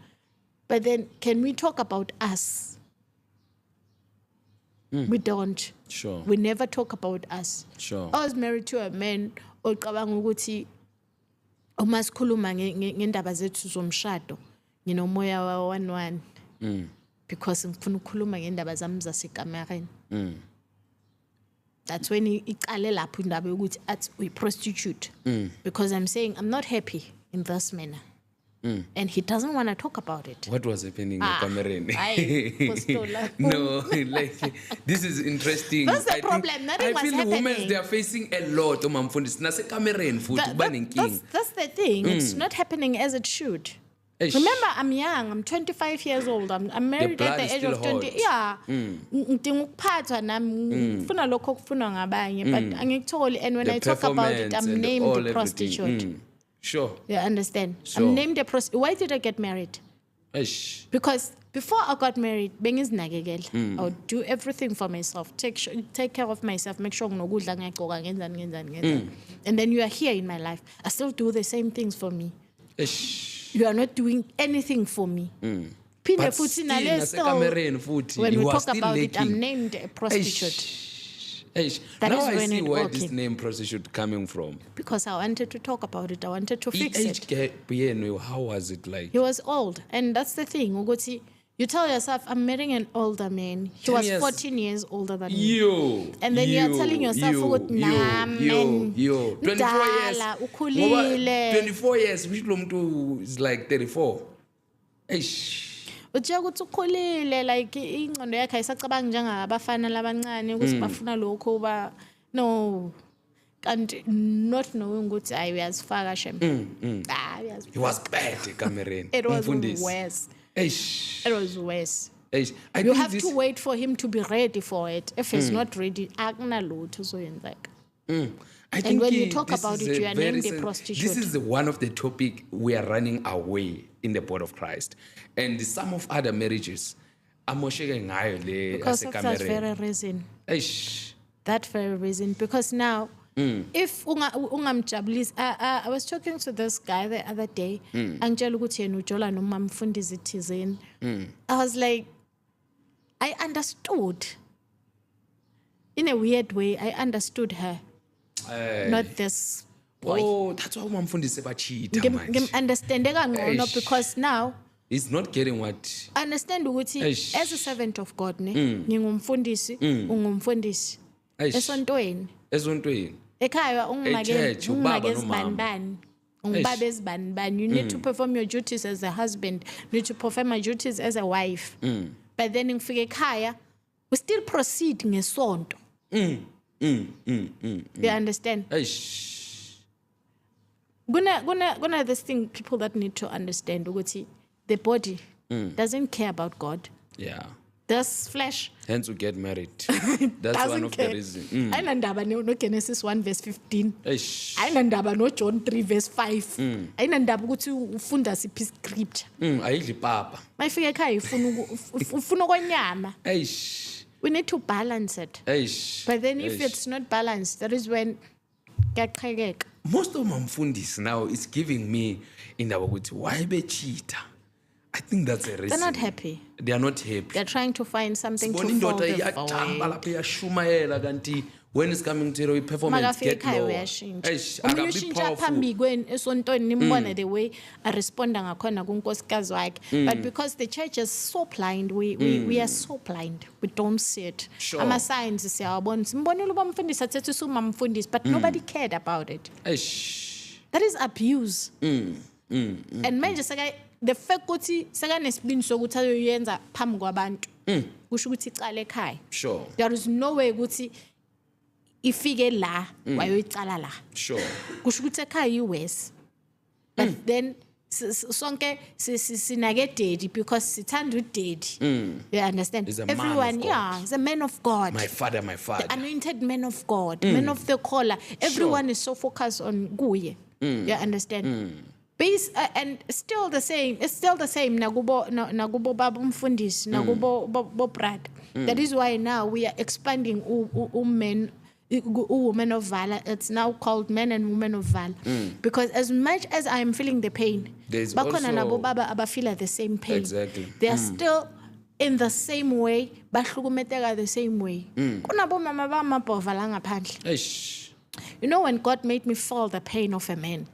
But then can we talk about us? We don't. Sure. We never talk about us. Sure. I was married to a man ocabanga ukuthi uma sikhuluma ngendaba zethu zomshado nginomoya wa-11 because ngifuna ukukhuluma ngendaba zami zasekamareni. That's when iqale lapho indaba yokuthi athi uyi-prostitute because I'm saying I'm not happy in this manner. And he doesn't want to talk about it. What was happening in Cameroon? Postola. No, like this is interesting. That's the I problem. think- Nothing I was feel the women happening. they are facing a lot. Umamfundisi nase Cameroon futhi kuba nenkinga. That's the thing. It's not happening as it should. Eish. Remember, I'm young. I'm 25 years old. I'm married blood at the is age still of 20. hot. Yeah. Ngidinga ukuphathwa nami ngifuna lokho okufunwa ngabanye but angikutholi and when The I talk about it performance I'm and named all a everything. prostitute. Sure. You understand? Sure. I'm named a prostitute. Why did I get married? Eish. Because before I got married, bengizinakekela. I would do everything for myself. Take care of myself. Make sure nginokudla ngiyagqoka ngenzani. And then you are here in my life. I still do the same things for me. Eish. You are not doing anything for me. Phinde But futhi still, nale still, nasekamereni futhi, when you we are talk still about it, I'm lacking. named a prostitute. That Now is I when see it where working. this name prostitute coming from. Because I wanted to talk about it. I wanted to fix it. Age gap yenu, how was it like? He was old. And that's the thing. Ukuthi, you tell yourself, I'm marrying an older man. He 10 was years. 14 years older than me. Yo. And then you're telling yourself, ukuthi, nah, man, 24 years. mdala, Ngoba ukhulile. 24 years, which lo muntu is like 34. Eish. Utshiya ukuthi ukhulile, like ingqondo yakhe ayisacabanga njengabafana labancane ukuthi bafuna lokho no. And not knowing ukuthi ayi uyazifaka shem. He was bad ekamereni. It was Umfundisi. worse. Eish. It was worse. Eish. I You think have this- to wait for him to be ready for it. If he's not ready, akunalutho uzoyenzeka. I think when you he- talk this about is it, a you are very named a sen- prostitute. This is one of the topic we are running away in the body of Christ. And some of other marriages, amosheke ngayo le Because of that asekamereni. very reason. Eish. That very reason. Because now, if ungamjabulisi, I was talking to this guy the other day, angitshela ukuthi yena ujola noma mfundisi thizeni. I was like, I understood. In a weird way, I understood her. Not this boy. Oh, that's why umamfundisi ebachita manje. Ngim-understande kangcono Eish. because now, He's not getting what. understand ukuthi Eish. as a servant of God ne ngingumfundisi ungumfundisi Eish. esontweni Esontweni. ekhaya church, ubaba ungimake nomama. ezibanibani ungibaba ezibanibani you need to perform your duties as a husband you need to perform my duties as a wife but then ngifike ekhaya we still proceed ngesonto you understand Eish. Gonna this thing people that need to understand ukuthi the body doesn't care about God. Yeah. This flesh Hence we get married. That's doesn't one of care. the reasons. Ayinandaba no Genesis 1 verse 15. Eish. Ayinandaba no John 3 verse 5. Ayinandaba ukuthi ufunda siphi scripture. Ayidli papa. Mayifika ekhaya ufuna okonyama. Eish. We need to balance it. Eish. But then if Eish. it's not balanced, that is when kuyaqhekeka. Most of mamfundisi now is giving me indaba ukuthi why bechita. I think that's a reason. They're not happy. They are not happy. They're trying to find something Sibona to fall indoda the iyajamba away. lapha iyashumayela kanti when it's coming to the performance Makafika get ekhaya lower. uyashintsha. Eish, Omunye akabi ushintsha powerful. phambi kweni esontweni nimbone the way aresponda ngakhona kunkosikazi wakhe. But because the church is so blind, we are so blind. We don't see it. Sure. Ama-signs siyawabona. Simbonile uba mfundisi athethe usumamfundisi, but nobody cared about it. Eish. That is abuse. And manje seka the fact ukuthi sekanesibindi sokuthi ayoyenza phambi kwabantu. Kusho ukuthi icala ekhaya. Sure. There is no way ukuthi ifike la wayoyicala la. Sure. Kusho ukuthi ekhaya iwes. But then sonke sinake daddy because sithanda udaddy. You understand? He's a man of Everyone, God. yeah, he's a man of God. My father. Anointed man of God, man of the caller. Everyone is so focused on kuye. You understand? And still the same. It's still the same. Nagubo baba umfundisi, nagubo bo brad. That is why now we are expanding women of valor. It's now called men and women of valor. Because as much as I am feeling the pain, There's bakhona also- nabo baba abafeel the same pain. Exactly. They are still in the same way, bahlukumeteka the same way. Kunabo mama bamabhova la ngaphandle. Eish. You know, when God made me feel the pain of a man,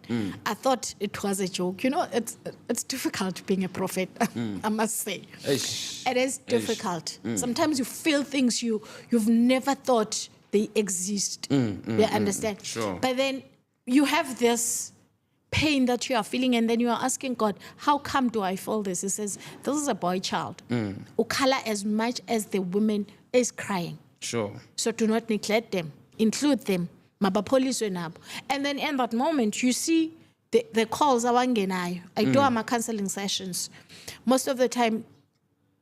I thought it was a joke. You know, it's difficult being a prophet, I must say. Eish. It is difficult. Sometimes you feel things you've never thought they exist. You understand? Sure. But then you have this pain that you are feeling, and then you are asking God, how come do I feel this? He says, this is a boy child. Ukhala as much as the woman is crying. Sure. So do not neglect them. Include them. Mabapholiswe nabo. And then in that moment, you see the calls awangenayo. I do my counseling sessions. Most of the time,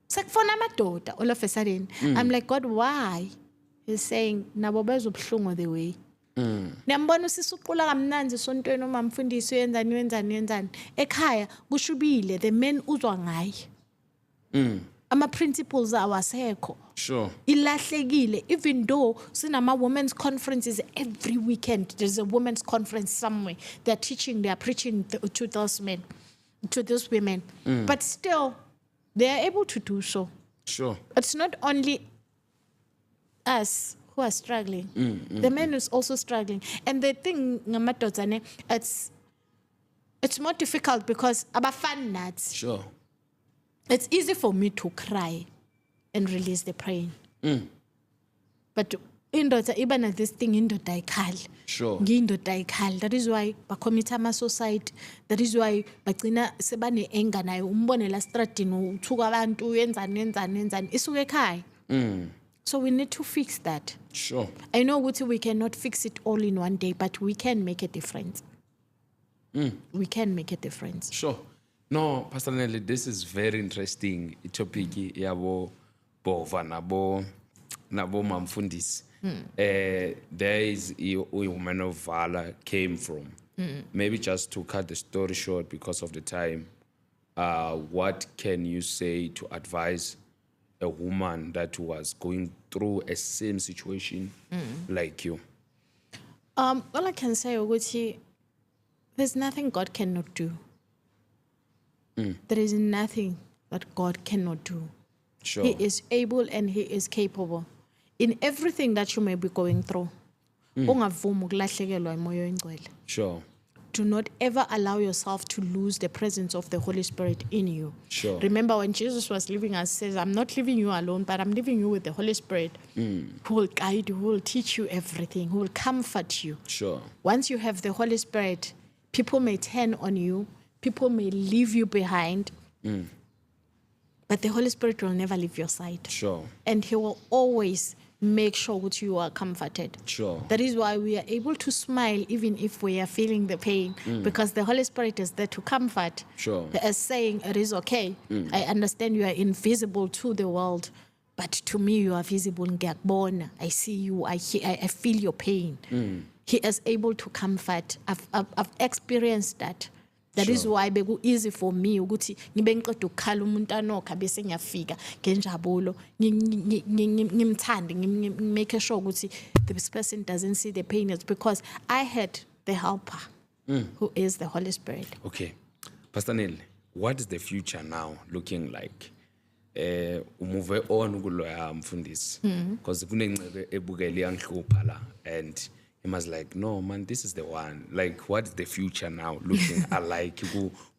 sekufona amadoda all of a sudden. I'm like, God, why? He's saying, nabo bezobhlungu the way. Niyambona usisuqula kamnandi esontweni uma mfundisi uyenzani. Ekhaya kushubile, the men uzwa ngaye. Ama-principles awasekho. Sure. Ilahlekile, even though sinama women's conferences every weekend, there's a women's conference somewhere. They're teaching, they're preaching to those men. to these women. But still, they are able to do so. Sure. It's not only us who are struggling. The man is also struggling. And the thing, it's more difficult because abafana nathi. Sure. It's easy for me to cry and release the pain. But indoda iba na this thing indoda ayikhali. Sure. Ngiyindoda ayikhali. That is why bacommit ama-suicide. That is why bagcina sebane anger nayo umbone la stradini uthuka abantu yenzani isuke ekhaya. So we need to fix that. Sure. I know we cannot fix it all in one day, but we can make a difference. We can make a difference. Sure. No, Pastor Nelly, this is very interesting. Topic yabo bova nabo mamfundisi. There is a woman of valor came from. Maybe just to cut the story short because of the time. What can you say to advise a woman that was going through a same situation like you? All I can say is there's nothing God cannot do. There is nothing that God cannot do. Sure. He is able and He is capable. In everything that you may be going through, ungavumi ukulahlekelwa imoya engcwele. Sure. Do not ever allow yourself to lose the presence of the Holy Spirit in you. Sure. Remember when Jesus was leaving us, says, I'm not leaving you alone, but I'm leaving you with the Holy Spirit who will guide you, who will teach you everything, who will comfort you. Sure. Once you have the Holy Spirit, people may turn on you, people may leave you behind, but the Holy Spirit will never leave your side. Sure. And He will always make sure that you are comforted. Sure. That is why we are able to smile even if we are feeling the pain, because the Holy Spirit is there to comfort. Sure. As saying, it is okay. I understand you are invisible to the world, but to me you are visible. Ngiyakubona. I see you. I feel your pain. He is able to comfort. I've experienced that. That is why beku easy for me ukuthi ngibe ngiqeda ukukhala umuntu anokha bese ngiyafika ngenjabulo ngimthande make sure ukuthi this person doesn't see the pain. It's because I had the helper who is the Holy Spirit. Okay. Pastor Neil, what is the future now looking like? Move on kuloya mfundisi because kunengcebe ebukele yangihlupha la and he was like, no, man, this is the one. Like, what is the future now looking alike?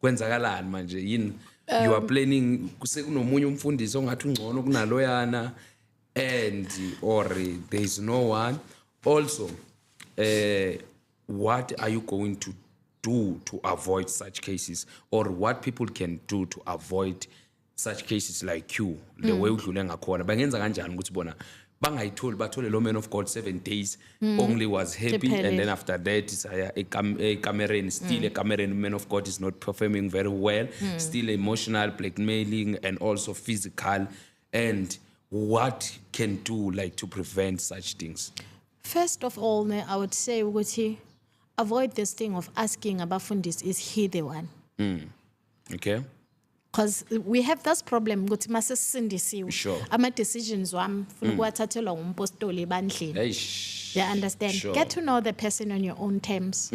Kwenzakalani manje yini? You are planning kusekunomunye umfundisi ongathi ungcono kunaloyana and or there is no one. Also, what are you going to do to avoid such cases, or what people can do to avoid such cases like you? The way udlule ngakhona bangenza kanjani ukuthi bona bangayitholi bathole lo man of God 7 days only was happy and then after that a cameron still a cameron man of God is not performing very well, still emotional blackmailing and also physical, and what can do like to prevent such things? First of all, I would say avoid this thing of asking abafundisi, is he the one? Okay. Because we have this problem ukuthi masesindisiwe Sure. ama decisions wami funa ukuwathathelwa ngumpostoli ebandleni. You understand? Sure. Get to know the person on your own terms.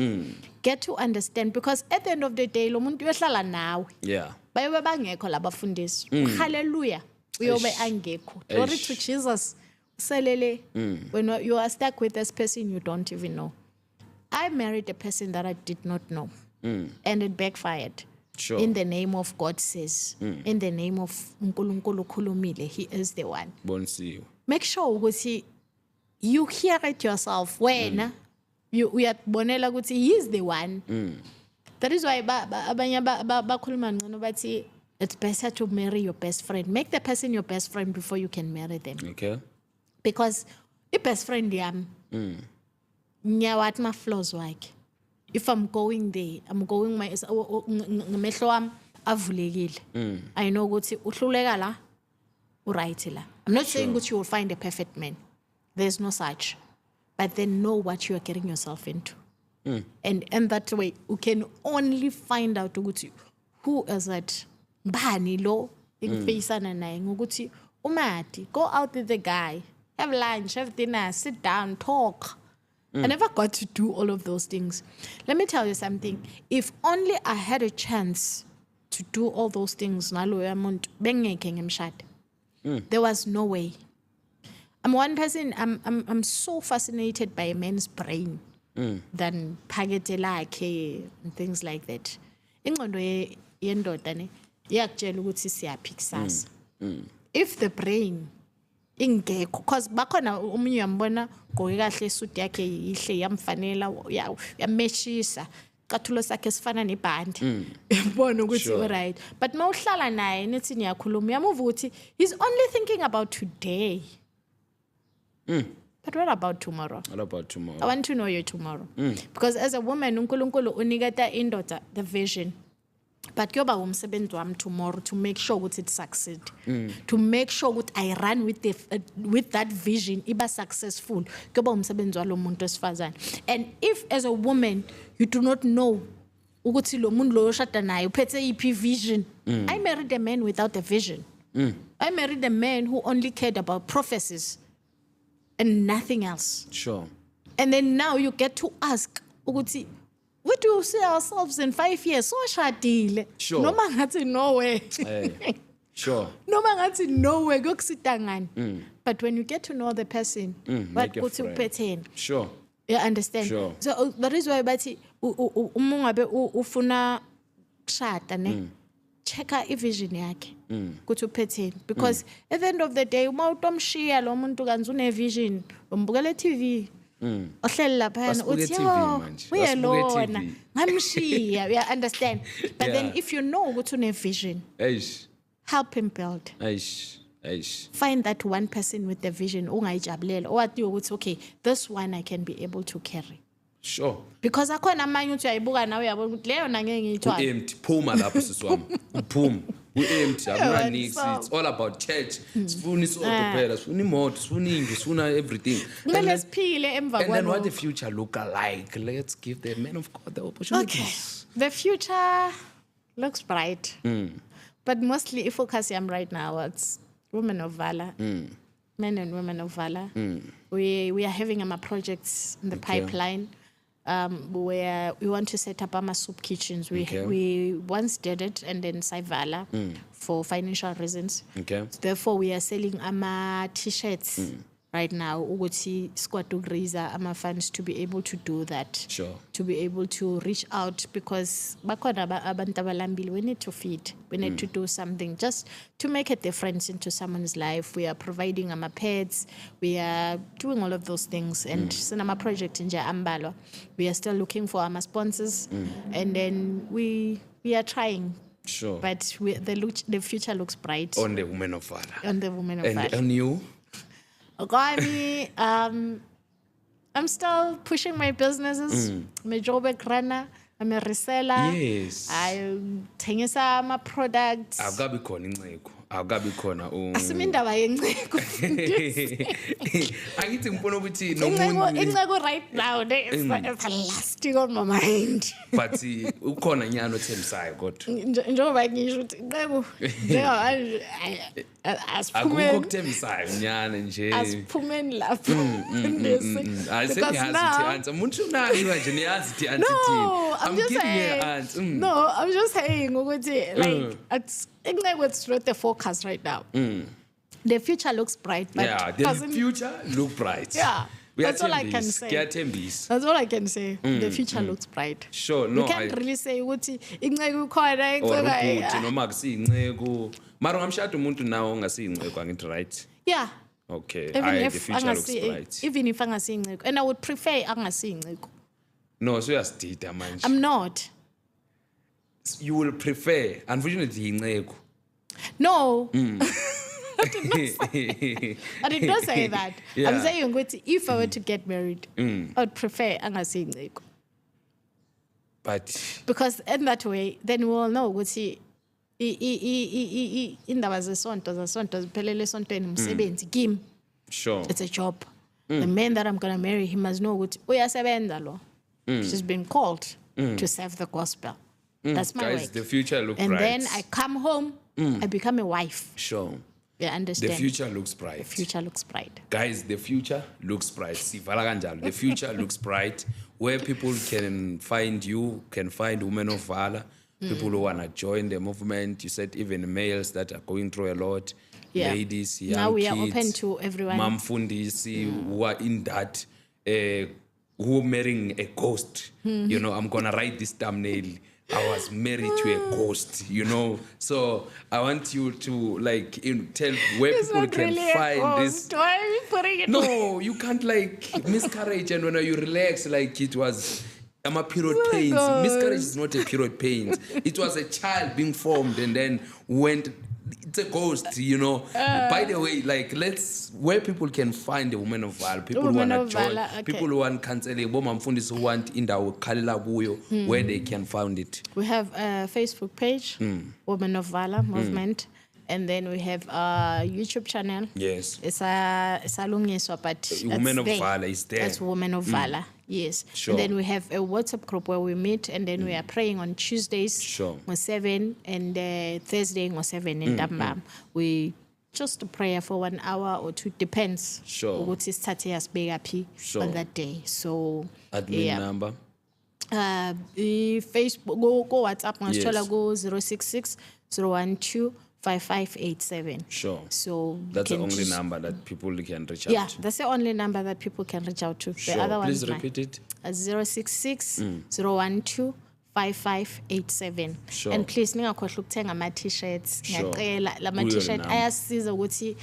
Get to understand, because at the end of the day lo muntu uyohlala nawe. Yeah. Bayobe bangekho labafundisi. Hallelujah. Uyobe angekho. Glory to Jesus. Selele. When you are stuck with this person you don't even know. I married a person that I did not know. And it backfired. Sure. In the name of God says, in the name of Nkulunkulu khulumile, He is the one. Bonsi. Make sure ukuthi you hear it yourself when you uyabonela ukuthi He is the one. That is why abanye bakhuluma ngcono bathi it's better to marry your best friend. Make the person your best friend before you can marry them. Okay. Because the best friend yami ngiyawathi ma flaws wakhe. If I'm going there, I'm going ngamehlo wami avulekile. I know ukuthi uhluleka la, uright la. I'm not saying that you will find a perfect man. There's no such. But then know what you are getting yourself into. And that way, you can only find out ukuthi who is that. Bani lo engifeyisana naye ngokuthi umati, go out with the guy, have lunch, have dinner, sit down, talk. I never got to do all of those things. Let me tell you something. If only I had a chance to do all those things naloya muntu bengeke ngemshade. There was no way. I'm one person, I'm so fascinated by a man's brain than phakethe lakhe and things like that. Ingqondo yendoda ne iyakutshela ukuthi siyaphi kusasa. If the brain ingekho, because bakhona umunye uyambona gqoke kahle isuit yakhe ihle yamfanela yameshisa kathulo sakhe sifana nebhandi yabona ukuthi alright, but mawuhlala naye nithi niyakhuluma uyamuva ukuthi he's only thinking about today. But what about tomorrow? What about tomorrow? I want to know your tomorrow. Because as a woman, uNkulunkulu uniketa indoda the vision. But kuyoba umsebenzi wami tomorrow to make sure ukuthi it succeed. To make sure ukuthi I run with that vision iba successful. Kuyoba umsebenzi walo muntu esifazane. And if as a woman you do not know ukuthi lo muntu lo yoshada naye uphethe iphi vision. I married a man without a vision. I married a man who only cared about prophecies and nothing else. Sure. And then now you get to ask ukuthi, where do you see ourselves in 5 years? So shadile. Sure. Noma ngathi nowhere. Hey. Sure. Noma ngathi nowhere gokusita ngani. But when you get to know the person, what kuthi uphetheni. Sure. You understand? Sure. So that is why bathi umungabe ufuna kushada ne. Checka i-vision yakhe kuthi uphetheni, because at the end of the day uma utomshiya lo muntu kanzi une-vision umbukele TV ohleli laphana uthi yo uyelona ngamshiya. You understand? But then if you know ukuthi une-vision, help him build. Find that one person with the vision ongayijabulela owathi ukuthi okay, this one I can be able to carry. Sure. Because akhona amanye uthi uyayibuka nawe uyabona ukuthi leyo na ngeke ngiyithwala. Empty phuma lapho sisiwami. Uphuma. Empty akunaniksi. It's all about church. Sifuna isonto phela, sifuna imoto, sifuna indlu, sifuna everything. Kumele siphile emva kwalokho. And then what the future look like? Let's give the men of God the opportunities. Okay. The future looks bright. But mostly focus yam right now it's women of valor. Men and women of valor. We are having projects in the pipeline. Where we want to set up our soup kitchens. We once did it and then Saivala for financial reasons. Okay. Therefore, we are selling ama t-shirts right now. Uguti squad to raise ama funds to be able to do that. Sure. To be able to reach out, because we need to feed. We need to do something just to make a difference into someone's life. We are providing ama pads. We are doing all of those things. And Sinama project in Ambalo, we are still looking for our sponsors. And then we are trying. Sure. But the future looks bright. On the women of valor. On the women of valor. And you? Okay, I'm still pushing my businesses. I'm a job runner. I'm a reseller. Yes. I'm taking my products. Awukabi khona inceko. Awukabi khona asimindaba yenceko. Angithi ngibona ukuthi inceko right now it's lasting on my mind. But ukhona nyano othembisayo kodwa. Njengoba ngisho ukuthi inceko akukho okuthembisayo nyana nje. Asiphumeni lapho. Because umuntu unayo nje niyazi ithi anti. I'm just saying. No, I'm just saying ukuthi like it's not the focus right now. The future looks bright, but yeah, the future look bright. Yeah. That's all I can say. That's all I can say. The future looks bright. Sure, no. We can't really say ukuthi inceko khona inceko noma kusinceko. Mara ngamshada umuntu nawo ongasinceko angithi right? Yeah. Okay. The future looks bright. Even if angasinceko, and I would prefer angasinceko. No, so uyasdida manje. I'm not. You will prefer, unfortunately, inceko. No. I did not say that. Yeah. I'm saying if I were to get married, I would prefer angasinceko. But because in that way, then we will know ukuthi indaba zesonto ziphelele esontweni umsebenzi kimi. Sure. It's a job. The man that I'm going to marry, he must know ukuthi uyasebenza lo. She's been called to serve the gospel. That's my Guys, work. The future looks bright. bright. And then I come home, I become a wife. Sure. You understand? The future looks bright. The future looks bright. Guys, the future looks bright. The future looks bright. Where people can find you, can find women of valor. people who want to join the movement. You said even males that are going through a lot, ladies, young now we kids, are open to everyone. Mamfundisi who are in that, who marrying a ghost. You know, I'm going to write this thumbnail. I was married to a ghost, you know. So I want you to tell where It's people not can really a find this. ghost. Why are you putting it? No, you can't miscarriage, and when you relax, it was period pains. God. Miscarriage is not a period pains. It was a child being formed and then went. It's a ghost, you know. By the way, let's where people can find the woman of valor, people who want to join, people who want counseling, who want in the where they can find it. We have a Facebook page, Women of Valor Movement. And then we have a YouTube channel. Yes. It's a lungiswa, but Women of Valor is there. That's Women of Valor. Yes. Sure. And then we have a WhatsApp group where we meet, and then we are praying on Tuesdays. Sure. 7 and Thursday 7 in Dambam. We just a prayer for 1 hour or 2, depends. Sure. What is Tatia's big Sure. on that day. So Admin number. Facebook go WhatsApp Yes. go 066 012 5587. Sure. So That's the can only just- number that people can reach Yeah, out to. that's the only number that people can reach out to. Sure. The other one Please is repeat it. 066 012 5587. Sure. And please ningakhohlwa ukuthenga ama t-shirts. Sure. Ngiyacela lama Kuyo t-shirt number. ayasiza ukuthi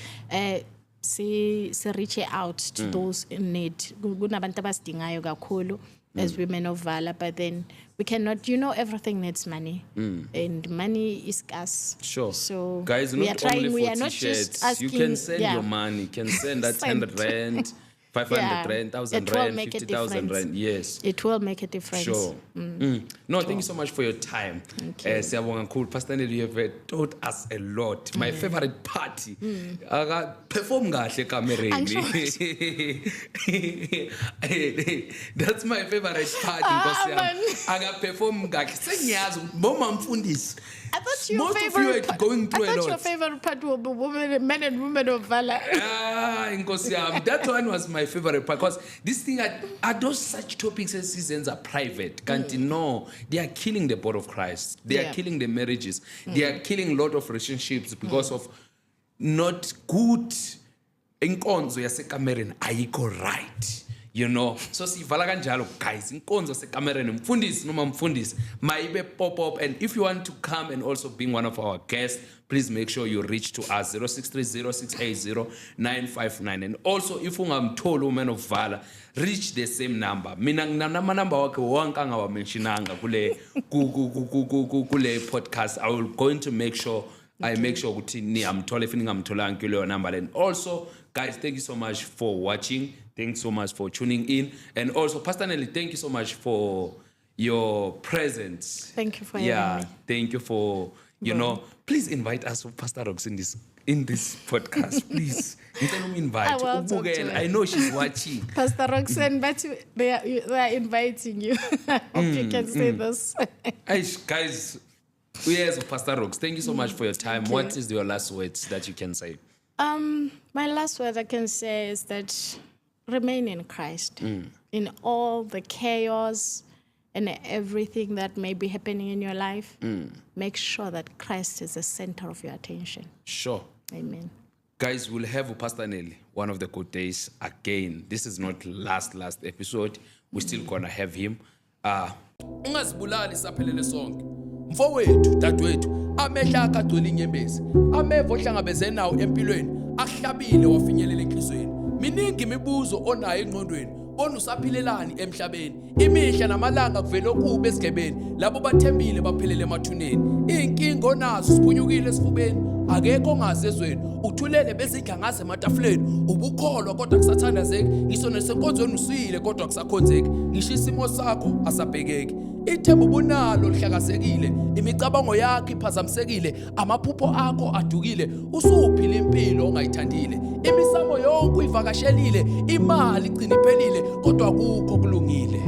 si reach out to those in need. Kunabantu abasidingayo kakhulu as women of valor, but then we cannot, everything needs money, and money is scarce. Sure. So guys, we are not trying. only We for are not just t-shirts. asking. You can send your money. You can send that 100 rand, 500 Yeah. rand, 1,000 It will rand, make a 50,000 difference. rand. Yes. It will make a difference. Sure. No, thank you so much for your time. Siyabonga kakhulu. Pastor Nelly, you have taught us a lot. My favorite party. Perform kahle kamereni. That's my favorite party because man. aga perform kahle. Sengiyazi boma mfundisi. I thought your Most of favorite. you are going through I a thought your lot. favorite part will be men and women of valor. Nkosi yami, that one was my favorite part because this thing are those such topics and seasons are private. Can't no, they are killing the body of Christ. They are killing the marriages. They are killing a lot of relationships because of not good inkonzo yasekamereni ayikho right. You know, so sivala kanjalo guys, inkonzo sekamereni mfundisi noma mfundisi mayibe pop up, and if you want to come and also being one of our guests, please make sure you reach to us 0630680959, and also if ungamtholi woman of valor, reach the same number. Mina nginama number wakhe wonke angawamentionanga kule podcast. I will going to make sure ukuthi niyamthola if ningamtholanga kuleyo number. And also guys, thank you so much for watching. Thanks so much for tuning in. And also, Pastor Nelly, thank you so much for your presence. Thank you for having me. Thank you for, please invite us, Pastor Rox, in this podcast, please. Invite. I will talk to her. I know she's watching. Pastor Roxanne, but they are inviting you. I hope you can say this. Guys, yes, Pastor Rox, thank you so much for your time. What is your last words that you can say? My last word I can say is that remain in Christ in all the chaos and everything that may be happening in your life. Make sure that Christ is the center of your attention. Sure. Amen. Guys, we'll have Pastor Nelly one of the good days again. This is not last episode. We're still gonna have him. Ungazibulali saphelele sonke. Mfowethu, dadewethu, amehla akagcwele inyembezi. Ameva ohlangabezene nawo empilweni, ahlabile wafinyelela enhlizweni. Miningi imibuzo onayo engqondweni, onusaphilelani emhlabeni. Imihla namalanga kuvela okubi esigebeni, labo bathembile baphelele emathuneni. Inkinga onazo siphunyukile esifubeni, akekho ongazezweni. Uthulele bezidla ngase ematafuleni, ubukholwa kodwa kusathandazeki. Ngisona senkonzweni usile kodwa kusakhonzeki. Ngisho isimo sakho asabhekeki. Ithemba ubunalo lihlakasekile, imicabango yakho iphazamisekile, amaphupho akho adukile, usuphila impilo ongayithandile, imisamo yonke uyivakashelile, imali igcina iphelile kodwa akukho kulungile.